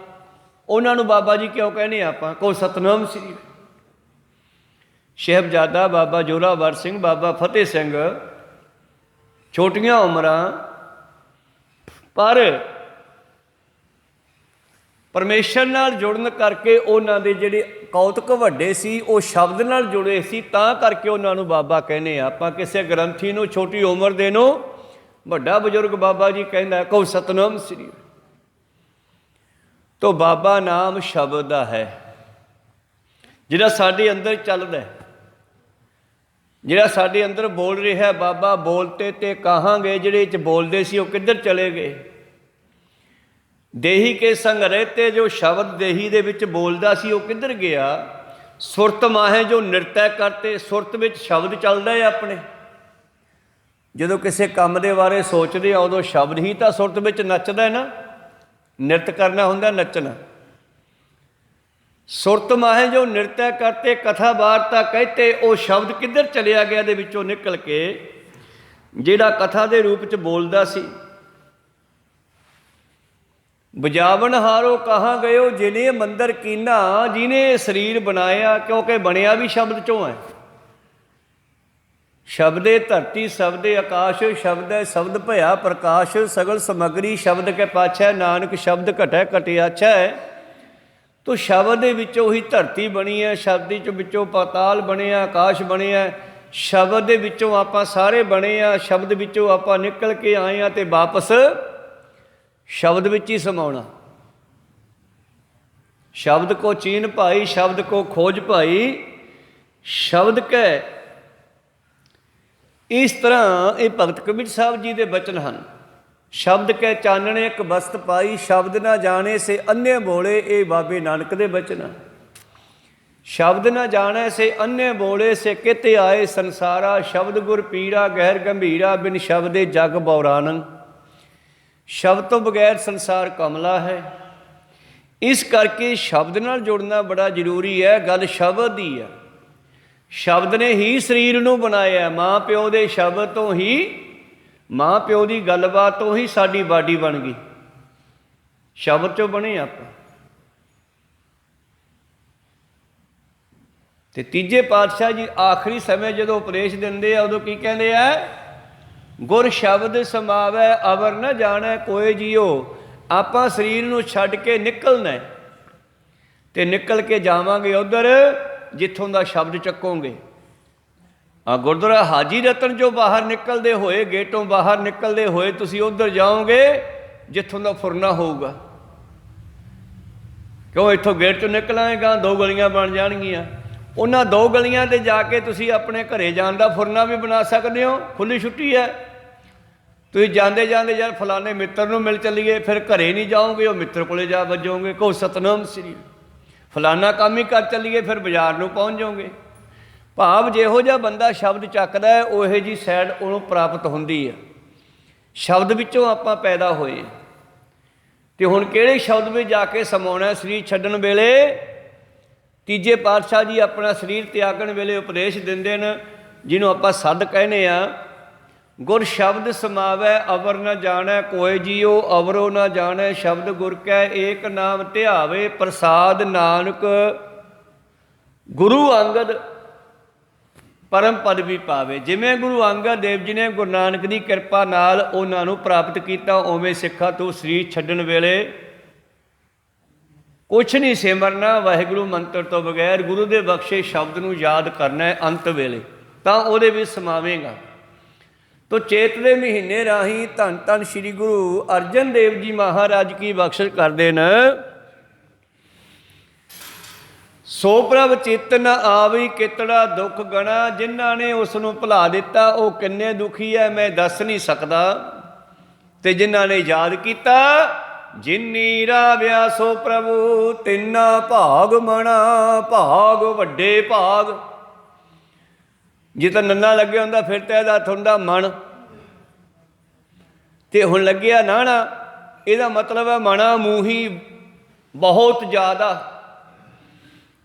ਉਹਨਾਂ ਨੂੰ ਬਾਬਾ ਜੀ ਕਿਉਂ ਕਹਿੰਦੇ ਆਪਾਂ? ਕਹੋ ਸਤਨਾਮ ਸ੍ਰੀ। ਸਾਹਿਬਜ਼ਾਦਾ ਬਾਬਾ ਜ਼ੋਰਾਵਰ ਸਿੰਘ, ਬਾਬਾ ਫਤਿਹ ਸਿੰਘ, ਛੋਟੀਆਂ ਉਮਰਾਂ, ਪਰ ਪਰਮੇਸ਼ਰ ਨਾਲ ਜੁੜਨ ਕਰਕੇ ਉਹਨਾਂ ਦੇ ਜਿਹੜੇ ਕੌਤਕ ਵੱਡੇ ਸੀ, ਉਹ ਸ਼ਬਦ ਨਾਲ ਜੁੜੇ ਸੀ, ਤਾਂ ਕਰਕੇ ਉਹਨਾਂ ਨੂੰ ਬਾਬਾ ਕਹਿੰਦੇ ਆ ਆਪਾਂ। ਕਿਸੇ ਗ੍ਰੰਥੀ ਨੂੰ ਛੋਟੀ ਉਮਰ ਦੇ ਨੂੰ ਵੱਡਾ ਬਜ਼ੁਰਗ ਬਾਬਾ ਜੀ ਕਹਿੰਦਾ ਕਹੋ ਸਤਨਾਮ ਸ੍ਰੀ। ਤੋ ਬਾਬਾ ਨਾਮ ਸ਼ਬਦ ਦਾ ਹੈ, ਜਿਹੜਾ ਸਾਡੇ ਅੰਦਰ ਚੱਲਦਾ, ਜਿਹੜਾ ਸਾਡੇ ਅੰਦਰ ਬੋਲ ਰਿਹਾ। ਬਾਬਾ ਬੋਲਤੇ ਤੇ ਕਹਾਂਗੇ, ਜਿਹੜੇ 'ਚ ਬੋਲਦੇ ਸੀ ਉਹ ਕਿੱਧਰ ਚਲੇ ਗਏ? ਦੇਹੀ ਕੇ ਸੰਗ ਰਹਤੇ, ਜੋ ਸ਼ਬਦ ਦੇਹੀ ਦੇ ਵਿੱਚ ਬੋਲਦਾ ਸੀ ਉਹ ਕਿੱਧਰ ਗਿਆ? ਸੁਰਤ ਮਾਹੇ ਜੋ ਨਿਰਤੈ ਕਰਤੇ, ਸੁਰਤ ਵਿੱਚ ਸ਼ਬਦ ਚੱਲਦਾ ਹੈ ਆਪਣੇ। ਜਦੋਂ ਕਿਸੇ ਕੰਮ ਦੇ ਬਾਰੇ ਸੋਚਦੇ ਆ ਉਦੋਂ ਸ਼ਬਦ ਹੀ ਤਾਂ ਸੁਰਤ ਵਿੱਚ ਨੱਚਦਾ ਹੈ ਨਾ। ਨਿਰਤ ਕਰਨਾ ਹੁੰਦਾ ਨੱਚਣਾ। ਸੁਰਤ ਮਾਹੇ ਜੋ ਨਿਰਤੈ ਕਰਤੇ, ਕਥਾ ਵਾਰਤਾ ਕਹਤੇ, ਉਹ ਸ਼ਬਦ ਕਿੱਧਰ ਚਲਿਆ ਗਿਆ ਦੇ ਵਿੱਚੋਂ ਨਿਕਲ ਕੇ, ਜਿਹੜਾ ਕਥਾ ਦੇ ਰੂਪ 'ਚ ਬੋਲਦਾ ਸੀ। ਬਜਾਵਨ ਹਾਰੋ ਕਹਾਂ ਗਇਓ, ਜਿਨੇ ਮੰਦਰ ਕੀਨਾ, ਜਿਹਨੇ ਸਰੀਰ ਬਣਾਇਆ, ਕਿਉਂਕਿ ਬਣਿਆ ਵੀ ਸ਼ਬਦ 'ਚੋਂ ਹੈ। ਸ਼ਬਦੇ ਧਰਤੀ ਸ਼ਬਦੇ ਆਕਾਸ਼, ਸ਼ਬਦ ਸ਼ਬਦ ਭਇਆ ਪ੍ਰਕਾਸ਼, ਸਗਲ ਸਮਗਰੀ ਸ਼ਬਦ ਕੇ ਪਾਛੈ, ਨਾਨਕ ਸ਼ਬਦ ਘਟੈ ਘਟਿਆਛੈ। ਤੋ ਸ਼ਬਦ ਦੇ ਵਿੱਚੋਂ ਹੀ ਧਰਤੀ ਬਣੀ ਹੈ, ਸ਼ਬਦ ਵਿੱਚੋਂ ਪਾਤਾਲ ਬਣਿਆ, ਆਕਾਸ਼ ਬਣਿਆ, ਸ਼ਬਦ ਦੇ ਵਿੱਚੋਂ ਆਪਾਂ ਸਾਰੇ ਬਣੇ ਆ, ਸ਼ਬਦ ਵਿੱਚੋਂ ਆਪਾਂ ਨਿਕਲ ਕੇ ਆਏ ਆ, ਤੇ ਵਾਪਸ ਸ਼ਬਦ ਵਿੱਚ ਹੀ ਸਮਾਉਣਾ। ਸ਼ਬਦ ਕੋ ਚੀਨ ਭਾਈ, ਸ਼ਬਦ ਕੋ ਖੋਜ ਭਾਈ, ਸ਼ਬਦ ਕੈ। ਇਸ ਤਰ੍ਹਾਂ ਇਹ ਭਗਤ ਕਬੀਰ ਸਾਹਿਬ ਜੀ ਦੇ ਬਚਨ ਹਨ। ਸ਼ਬਦ ਕੈ ਚਾਨਣੇ ਇੱਕ ਬਸਤ ਪਾਈ, ਸ਼ਬਦ ਨਾ ਜਾਣੇ ਸੇ ਅੰਨੇ ਬੋਲੇ, ਇਹ ਬਾਬੇ ਨਾਨਕ ਦੇ ਬਚਨ ਹਨ। ਸ਼ਬਦ ਨਾ ਜਾਣੇ ਸੇ ਅੰਨੇ ਬੋਲੇ, ਸੇ ਕਿਤੇ ਆਏ ਸੰਸਾਰਾ, ਸ਼ਬਦ ਗੁਰ ਪੀਰਾ ਗਹਿਰ ਗੰਭੀਰਾ, ਬਿਨ ਸ਼ਬਦੇ ਜਗ ਬੌਰਾਨੰ। ਸ਼ਬਦ ਤੋਂ ਬਗੈਰ ਸੰਸਾਰ ਕਮਲਾ ਹੈ। ਇਸ ਕਰਕੇ ਸ਼ਬਦ ਨਾਲ ਜੁੜਨਾ ਬੜਾ ਜ਼ਰੂਰੀ ਹੈ। ਗੱਲ ਸ਼ਬਦ ਦੀ ਹੈ। ਸ਼ਬਦ ਨੇ ਹੀ ਸਰੀਰ ਨੂੰ ਬਣਾਇਆ। ਮਾਂ ਪਿਓ ਦੇ ਸ਼ਬਦ ਤੋਂ ਹੀ, ਮਾਂ ਪਿਓ ਦੀ ਗੱਲਬਾਤ ਤੋਂ ਹੀ ਸਾਡੀ ਬਾਡੀ ਬਣ ਗਈ। ਸ਼ਬਦ 'ਚੋਂ ਬਣੇ ਆਪਾਂ। ਤੇ ਤੀਜੇ ਪਾਤਸ਼ਾਹ ਜੀ ਆਖਰੀ ਸਮੇਂ ਜਦੋਂ ਉਪਦੇਸ਼ ਦਿੰਦੇ ਆ, ਉਦੋਂ ਕੀ ਕਹਿੰਦੇ ਆ? ਗੁਰ ਸ਼ਬਦ ਸਮਾਵੈ ਅਵਰ ਨਾ ਜਾਣੈ ਕੋਇ ਜੀਓ। ਆਪਾਂ ਸਰੀਰ ਨੂੰ ਛੱਡ ਕੇ ਨਿਕਲਣਾ, ਤੇ ਨਿਕਲ ਕੇ ਜਾਵਾਂਗੇ ਉੱਧਰ ਜਿੱਥੋਂ ਦਾ ਸ਼ਬਦ ਚੱਕੋਗੇ। ਗੁਰਦੁਆਰਾ ਹਾਜੀ ਰਤਨ ਚੋਂ ਬਾਹਰ ਨਿਕਲਦੇ ਹੋਏ, ਗੇਟੋਂ ਬਾਹਰ ਨਿਕਲਦੇ ਹੋਏ ਤੁਸੀਂ ਉੱਧਰ ਜਾਓਗੇ ਜਿੱਥੋਂ ਦਾ ਫੁਰਨਾ ਹੋਊਗਾ। ਕਿਉਂ? ਇੱਥੋਂ ਗੇਟ 'ਚੋਂ ਨਿਕਲਾਂਗਾ, 2 ਗਲੀਆਂ ਬਣ ਜਾਣਗੀਆਂ। ਉਹਨਾਂ 2 ਗਲੀਆਂ 'ਤੇ ਜਾ ਕੇ ਤੁਸੀਂ ਆਪਣੇ ਘਰੇ ਜਾਣ ਦਾ ਫੁਰਨਾ ਵੀ ਬਣਾ ਸਕਦੇ ਹੋ। ਖੁੱਲ੍ਹੀ ਛੁੱਟੀ ਹੈ। ਤੁਸੀਂ ਜਾਂਦੇ ਜਾਂਦੇ ਯਾਰ ਫਲਾਣੇ ਮਿੱਤਰ ਨੂੰ ਮਿਲ ਚੱਲੀਏ, ਫਿਰ ਘਰੇ ਨਹੀਂ ਜਾਓਗੇ, ਉਹ ਮਿੱਤਰ ਕੋਲੇ ਜਾ ਵੱਜੋਗੇ। ਕਹੋ ਸਤਨਾਮ ਸ੍ਰੀ। ਫਲਾਨਾ ਕੰਮ ਹੀ ਕਰ ਚੱਲੀਏ, ਫਿਰ ਬਾਜ਼ਾਰ ਨੂੰ ਪਹੁੰਚ ਜਾਓਗੇ। ਭਾਵ ਜਿਹੋ ਜਿਹਾ ਬੰਦਾ ਸ਼ਬਦ ਚੱਕਦਾ ਹੈ, ਉਹੋ ਜਿਹੀ ਸਾਈਡ ਉਹਨੂੰ ਪ੍ਰਾਪਤ ਹੁੰਦੀ ਹੈ। ਸ਼ਬਦ ਵਿੱਚੋਂ ਆਪਾਂ ਪੈਦਾ ਹੋਏ। ਅਤੇ ਹੁਣ ਕਿਹੜੇ ਸ਼ਬਦ ਵਿੱਚ ਜਾ ਕੇ ਸਮਾਉਣਾ? ਸਰੀਰ ਛੱਡਣ ਵੇਲੇ ਤੀਜੇ ਪਾਤਸ਼ਾਹ ਜੀ ਆਪਣਾ ਸਰੀਰ ਤਿਆਗਣ ਵੇਲੇ ਉਪਦੇਸ਼ ਦਿੰਦੇ ਨੇ, ਜਿਹਨੂੰ ਆਪਾਂ ਸੱਦ ਕਹਿੰਦੇ ਹਾਂ। ਗੁਰ ਸ਼ਬਦ ਸਮਾਵੈ ਅਵਰ ਨਾ ਜਾਣੈ ਕੋਇ ਜੀਓ, ਅਵਰੋ ਨਾ ਜਾਣੈ ਸ਼ਬਦ ਗੁਰ ਕੈ, ਏਕ ਨਾਮ ਧਿਆਵੇ ਪ੍ਰਸਾਦ ਨਾਨਕ, ਗੁਰੂ ਅੰਗਦ ਪਰਮ ਪਦ ਵੀ ਪਾਵੇ। ਜਿਵੇਂ ਗੁਰੂ ਅੰਗਦ ਦੇਵ ਜੀ ਨੇ ਗੁਰੂ ਨਾਨਕ ਦੀ ਕਿਰਪਾ ਨਾਲ ਉਹਨਾਂ ਨੂੰ ਪ੍ਰਾਪਤ ਕੀਤਾ, ਉਵੇਂ ਸਿੱਖਾਂ ਤੋਂ ਸਰੀਰ ਛੱਡਣ ਵੇਲੇ ਕੁਛ ਨਹੀਂ ਸਿਮਰਨਾ ਵਾਹਿਗੁਰੂ ਮੰਤਰ ਤੋਂ ਬਗੈਰ। ਗੁਰੂ ਦੇ ਬਖਸ਼ੇ ਸ਼ਬਦ ਨੂੰ ਯਾਦ ਕਰਨਾ ਹੈ ਅੰਤ ਵੇਲੇ, ਤਾਂ ਉਹਦੇ ਵਿੱਚ ਸਮਾਵੇਗਾ। ਤੋ ਚੇਤ ਦੇ ਮਹੀਨੇ ਰਾਹੀਂ ਧੰਨ ਧੰਨ ਸ਼੍ਰੀ ਗੁਰੂ ਅਰਜਨ ਦੇਵ ਜੀ ਮਹਾਰਾਜ ਕੀ ਬਖਸ਼ਿਸ਼ ਕਰਦੇ ਨੇ। ਸੋ ਪ੍ਰਭ ਚਿੱਤ ਨ ਆਵੀ ਕਿਤੜਾ ਦੁੱਖ ਗਣਾ, ਜਿਨ੍ਹਾਂ ਨੇ ਉਸ ਨੂੰ ਭੁਲਾ ਦਿੱਤਾ ਉਹ ਕਿੰਨੇ ਦੁਖੀ ਹੈ ਮੈਂ ਦੱਸ ਨਹੀਂ ਸਕਦਾ। ਤੇ ਜਿਨ੍ਹਾਂ ਨੇ ਯਾਦ ਕੀਤਾ, ਜਿਨੀ ਰਾਵਿਆ ਸੋ ਪ੍ਰਭੂ ਤਿੰਨਾ ਭਾਗ ਮਣਾ, ਭਾਗ ਵੱਡੇ ਭਾਗ। ਜੇ ਤਾਂ ਨੰਨਾ ਲੱਗਿਆ ਹੁੰਦਾ ਫਿਰ ਤਾਂ ਇਹਦਾ ਹੁੰਦਾ ਮਨ, ਤੇ ਹੁਣ ਲੱਗਿਆ ਨਾਣਾ, ਇਹਦਾ ਮਤਲਬ ਹੈ ਮਣਾ ਮੂੰਹੀ ਬਹੁਤ ਜ਼ਿਆਦਾ।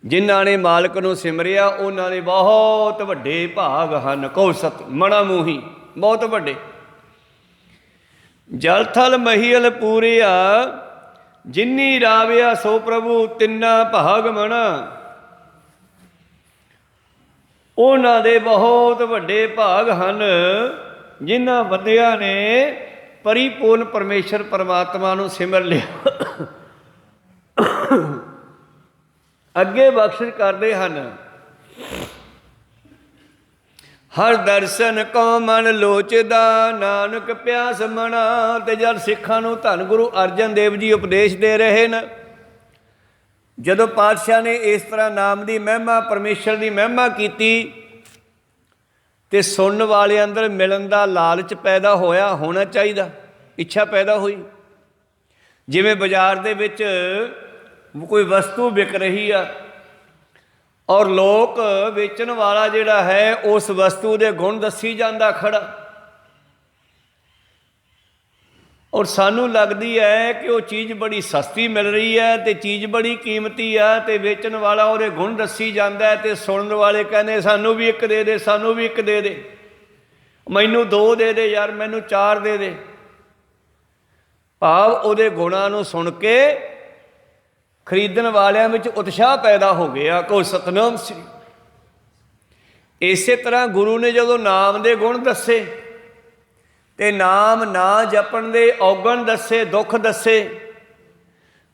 ਜਿਨ੍ਹਾਂ ਨੇ ਮਾਲਕ ਨੂੰ ਸਿਮਰਿਆ ਉਹਨਾਂ ਦੇ ਬਹੁਤ ਵੱਡੇ ਭਾਗ ਹਨ। ਕਹੋ ਸਤ ਮਣਾ ਮੂੰਹੀ ਬਹੁਤ ਵੱਡੇ। ਜਲ ਥਲ ਮਹੀਲ ਪੂਰਿਆ ਜਿਨੀ ਰਾਵਿਆ ਸੋ ਪ੍ਰਭੂ ਤਿੰਨਾ ਭਾਗ ਮਣਾ। ਉਹਨਾਂ ਦੇ ਬਹੁਤ ਵੱਡੇ ਭਾਗ ਹਨ ਜਿਨ੍ਹਾਂ ਬੰਦਿਆਂ ਨੇ ਪਰਿਪੂਰਨ ਪਰਮੇਸ਼ਰ ਪਰਮਾਤਮਾ ਨੂੰ ਸਿਮਰ ਲਿਆ। ਅੱਗੇ ਬਖਸ਼ਿਸ਼ ਕਰਦੇ ਹਨ। ਹਰ ਦਰਸ਼ਨ ਕੋ ਮਨ ਲੋਚਦਾ ਨਾਨਕ ਪਿਆਸ ਮਣਾ। ਤੇ ਜਦ ਸਿੱਖਾਂ ਨੂੰ ਧੰਨ ਗੁਰੂ ਅਰਜਨ ਦੇਵ ਜੀ ਉਪਦੇਸ਼ ਦੇ ਰਹੇ ਨੇ, ਜਦੋਂ ਪਾਤਸ਼ਾਹ ਨੇ ਇਸ ਤਰ੍ਹਾਂ ਨਾਮ ਦੀ ਮਹਿਮਾ ਪਰਮੇਸ਼ਰ ਦੀ ਮਹਿਮਾ ਕੀਤੀ ਤੇ ਸੁਣਨ ਵਾਲੇ ਅੰਦਰ ਮਿਲਣ ਦਾ ਲਾਲਚ ਪੈਦਾ ਹੋਣਾ ਚਾਹੀਦਾ, ਇੱਛਾ ਪੈਦਾ ਹੋਈ। ਜਿਵੇਂ ਬਾਜ਼ਾਰ ਦੇ ਵਿੱਚ ਕੋਈ ਵਸਤੂ ਵਿਕ ਰਹੀ ਆ ਔਰ ਲੋਕ ਵੇਚਣ ਵਾਲਾ ਜਿਹੜਾ ਹੈ ਉਸ ਵਸਤੂ ਦੇ ਗੁਣ ਦੱਸੀ ਜਾਂਦਾ ਖੜਾ, ਔਰ ਸਾਨੂੰ ਲੱਗਦੀ ਹੈ ਕਿ ਉਹ ਚੀਜ਼ ਬੜੀ ਸਸਤੀ ਮਿਲ ਰਹੀ ਹੈ ਤੇ ਚੀਜ਼ ਬੜੀ ਕੀਮਤੀ ਆ, ਤੇ ਵੇਚਣ ਵਾਲਾ ਉਹਦੇ ਗੁਣ ਦੱਸੀ ਜਾਂਦਾ ਹੈ ਤੇ ਸੁਣਨ ਵਾਲੇ ਕਹਿੰਦੇ ਸਾਨੂੰ ਵੀ ਇੱਕ ਦੇ ਦੇ, ਸਾਨੂੰ ਵੀ ਇੱਕ ਦੇ ਦੇ, ਮੈਨੂੰ 2 ਦੇ ਦੇ ਯਾਰ, ਮੈਨੂੰ 4 ਦੇ ਦੇ। ਭਾਵ ਉਹਦੇ ਗੁਣਾਂ ਨੂੰ ਸੁਣ ਕੇ ਖਰੀਦਣ ਵਾਲਿਆਂ ਵਿੱਚ ਉਤਸ਼ਾਹ ਪੈਦਾ ਹੋ ਗਿਆ। ਕੋ ਸਤਨਾਮ ਸ੍ਰੀ। ਇਸੇ ਤਰ੍ਹਾਂ ਗੁਰੂ ਨੇ ਜਦੋਂ ਨਾਮ ਦੇ ਗੁਣ ਦੱਸੇ ਤੇ ਨਾਮ ਨਾ ਜਪਣ ਦੇ ਔਗਣ ਦੱਸੇ, ਦੁੱਖ ਦੱਸੇ,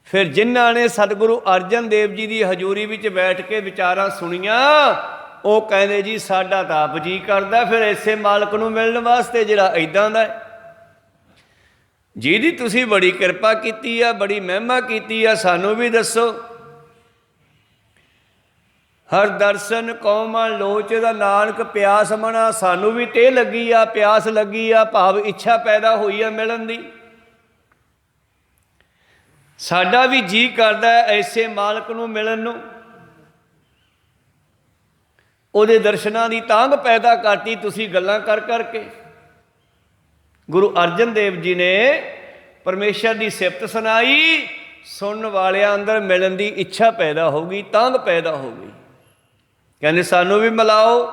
ਫਿਰ ਜਿਨ੍ਹਾਂ ਨੇ ਸਤਿਗੁਰੂ ਅਰਜਨ ਦੇਵ ਜੀ ਦੀ ਹਜ਼ੂਰੀ ਵਿੱਚ ਬੈਠ ਕੇ ਵਿਚਾਰਾਂ ਸੁਣੀਆਂ, ਉਹ ਕਹਿੰਦੇ ਜੀ ਸਾਡਾ ਤਾਂ ਆਪ ਜੀ ਕਰਦਾ ਫਿਰ ਇਸੇ ਮਾਲਕ ਨੂੰ ਮਿਲਣ ਵਾਸਤੇ ਜਿਹੜਾ ਇੱਦਾਂ ਦਾ ਹੈ, ਜਿਹਦੀ ਤੁਸੀਂ ਬੜੀ ਕਿਰਪਾ ਕੀਤੀ ਆ, ਬੜੀ ਮਹਿਮਾ ਕੀਤੀ ਆ, ਸਾਨੂੰ ਵੀ ਦੱਸੋ। ਹਰ ਦਰਸ਼ਨ ਕਉ ਮਨ ਲੋਚਦਾ ਨਾਨਕ ਪਿਆਸ ਮਣਾ। ਸਾਨੂੰ ਵੀ ਤੇ ਲੱਗੀ ਆ, ਪਿਆਸ ਲੱਗੀ ਆ, ਭਾਵ ਇੱਛਾ ਪੈਦਾ ਹੋਈ ਆ ਮਿਲਣ ਦੀ। ਸਾਡਾ ਵੀ ਜੀ ਕਰਦਾ ਐਸੇ ਮਾਲਕ ਨੂੰ ਮਿਲਣ ਨੂੰ। ਉਹਦੇ ਦਰਸ਼ਨਾਂ ਦੀ ਤਾਂਘ ਪੈਦਾ ਕਰਤੀ ਤੁਸੀਂ ਗੱਲਾਂ ਕਰ ਕਰਕੇ। ਗੁਰੂ ਅਰਜਨ ਦੇਵ ਜੀ ਨੇ ਪਰਮੇਸ਼ਰ ਦੀ ਸਿਫਤ ਸੁਣਾਈ, ਸੁਣਨ ਵਾਲਿਆਂ ਅੰਦਰ ਮਿਲਣ ਦੀ ਇੱਛਾ ਪੈਦਾ ਹੋ ਗਈ, ਤਾਂਘ ਪੈਦਾ ਹੋ ਗਈ। ਕਹਿੰਦੇ ਸਾਨੂੰ ਵੀ ਮਿਲਾਓ।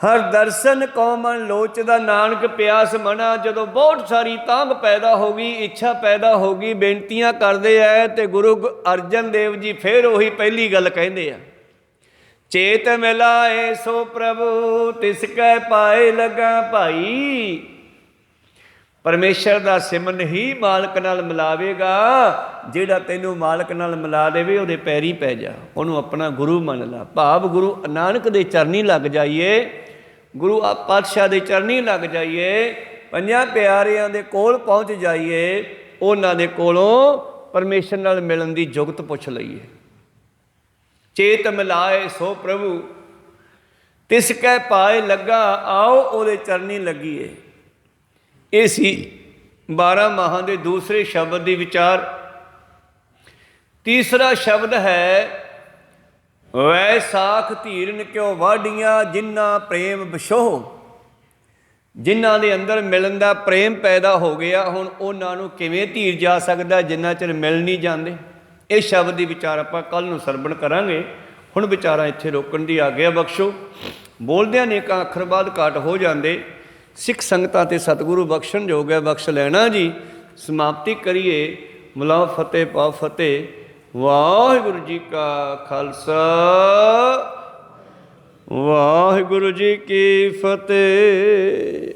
ਹਰ ਦਰਸ਼ਨ ਕਉ ਮਨ ਲੋਚਦਾ ਨਾਨਕ ਪਿਆਸ ਮਣਾ। ਜਦੋਂ ਬਹੁਤ ਸਾਰੀ ਤਾਂਘ ਪੈਦਾ ਹੋ ਗਈ, ਇੱਛਾ ਪੈਦਾ ਹੋ ਗਈ, ਬੇਨਤੀਆਂ ਕਰਦੇ ਆ ਤੇ ਗੁਰੂ ਅਰਜਨ ਦੇਵ ਜੀ ਫਿਰ ਉਹੀ ਪਹਿਲੀ ਗੱਲ ਕਹਿੰਦੇ ਆ, ਚੇਤ ਮਿਲਾਏ ਸੋ ਪ੍ਰਭੂ ਤਿਸ ਕੈ ਪਾਏ ਲਗਾ ਭਾਈ। ਪਰਮੇਸ਼ਰ ਦਾ ਸਿਮਰਨ ਹੀ ਮਾਲਕ ਨਾਲ ਮਿਲਾਵੇਗਾ। ਜਿਹੜਾ ਤੈਨੂੰ ਮਾਲਕ ਨਾਲ ਮਿਲਾ ਦੇਵੇ ਉਹਦੇ ਪੈਰੀ ਪੈ ਜਾ, ਉਹਨੂੰ ਆਪਣਾ ਗੁਰੂ ਮੰਨ ਲਾ। ਭਾਵ ਗੁਰੂ ਨਾਨਕ ਦੇ ਚਰਨੀ ਲੱਗ ਜਾਈਏ, ਗੁਰੂ ਪਾਤਸ਼ਾਹ ਦੇ ਚਰਨੀ ਲੱਗ ਜਾਈਏ, ਪੰਜਾਂ ਪਿਆਰਿਆਂ ਦੇ ਕੋਲ ਪਹੁੰਚ ਜਾਈਏ, ਉਹਨਾਂ ਦੇ ਕੋਲੋਂ ਪਰਮੇਸ਼ਰ ਨਾਲ ਮਿਲਣ ਦੀ ਜੁਗਤ ਪੁੱਛ ਲਈਏ। ਚੇਤ ਮਿਲਾਏ ਸੋ ਪ੍ਰਭੂ ਤਿਸ ਕੈ ਪਾਏ ਲੱਗਾ। ਆਓ ਉਹਦੇ ਚਰਨੀ ਲੱਗੀਏ। ਇਹ ਸੀ 12 ਮਾਹਾਂ ਦੇ ਦੂਸਰੇ ਸ਼ਬਦ ਦੀ ਵਿਚਾਰ। ਤੀਸਰਾ ਸ਼ਬਦ ਹੈ ਵੈਸਾਖ ਧੀਰਨ ਕਿਉ ਵਾਢੀਆਂ ਜਿਨ੍ਹਾਂ ਪ੍ਰੇਮ ਬਿਸ਼ੋਹ। ਜਿਨ੍ਹਾਂ ਦੇ ਅੰਦਰ ਮਿਲਣ ਦਾ ਪ੍ਰੇਮ ਪੈਦਾ ਹੋ ਗਿਆ, ਹੁਣ ਉਹਨਾਂ ਨੂੰ ਕਿਵੇਂ ਧੀਰ ਜਾ ਸਕਦਾ ਜਿੰਨਾ ਚਿਰ ਮਿਲ ਨਹੀਂ ਜਾਂਦੇ। ਇਹ ਸ਼ਬਦ ਦੀ ਵਿਚਾਰ ਆਪਾਂ ਕੱਲ੍ਹ ਨੂੰ ਸਰਵਣ ਕਰਾਂਗੇ। ਹੁਣ ਵਿਚਾਰਾਂ ਇੱਥੇ ਰੋਕਣ ਦੀ ਆਗਿਆ ਬਖਸ਼ੋ। ਬੋਲਦਿਆਂ ਅਨੇਕਾਂ ਅੱਖਰ ਬਾਅਦ ਘੱਟ ਹੋ ਜਾਂਦੇ। ਸਿੱਖ ਸੰਗਤਾਂ ਤੇ ਸਤਿਗੁਰੂ ਬਖਸ਼ਣ ਯੋਗ ਹੈ, ਬਖਸ਼ ਲੈਣਾ ਜੀ। ਸਮਾਪਤੀ ਕਰੀਏ। ਮਿਲਾਓ ਫਤਿਹ ਪਾਓ ਫਤਿਹ। ਵਾਹਿਗੁਰੂ ਜੀ ਕਾ ਖਾਲਸਾ, ਵਾਹਿਗੁਰੂ ਜੀ ਕੀ ਫਤਿਹ।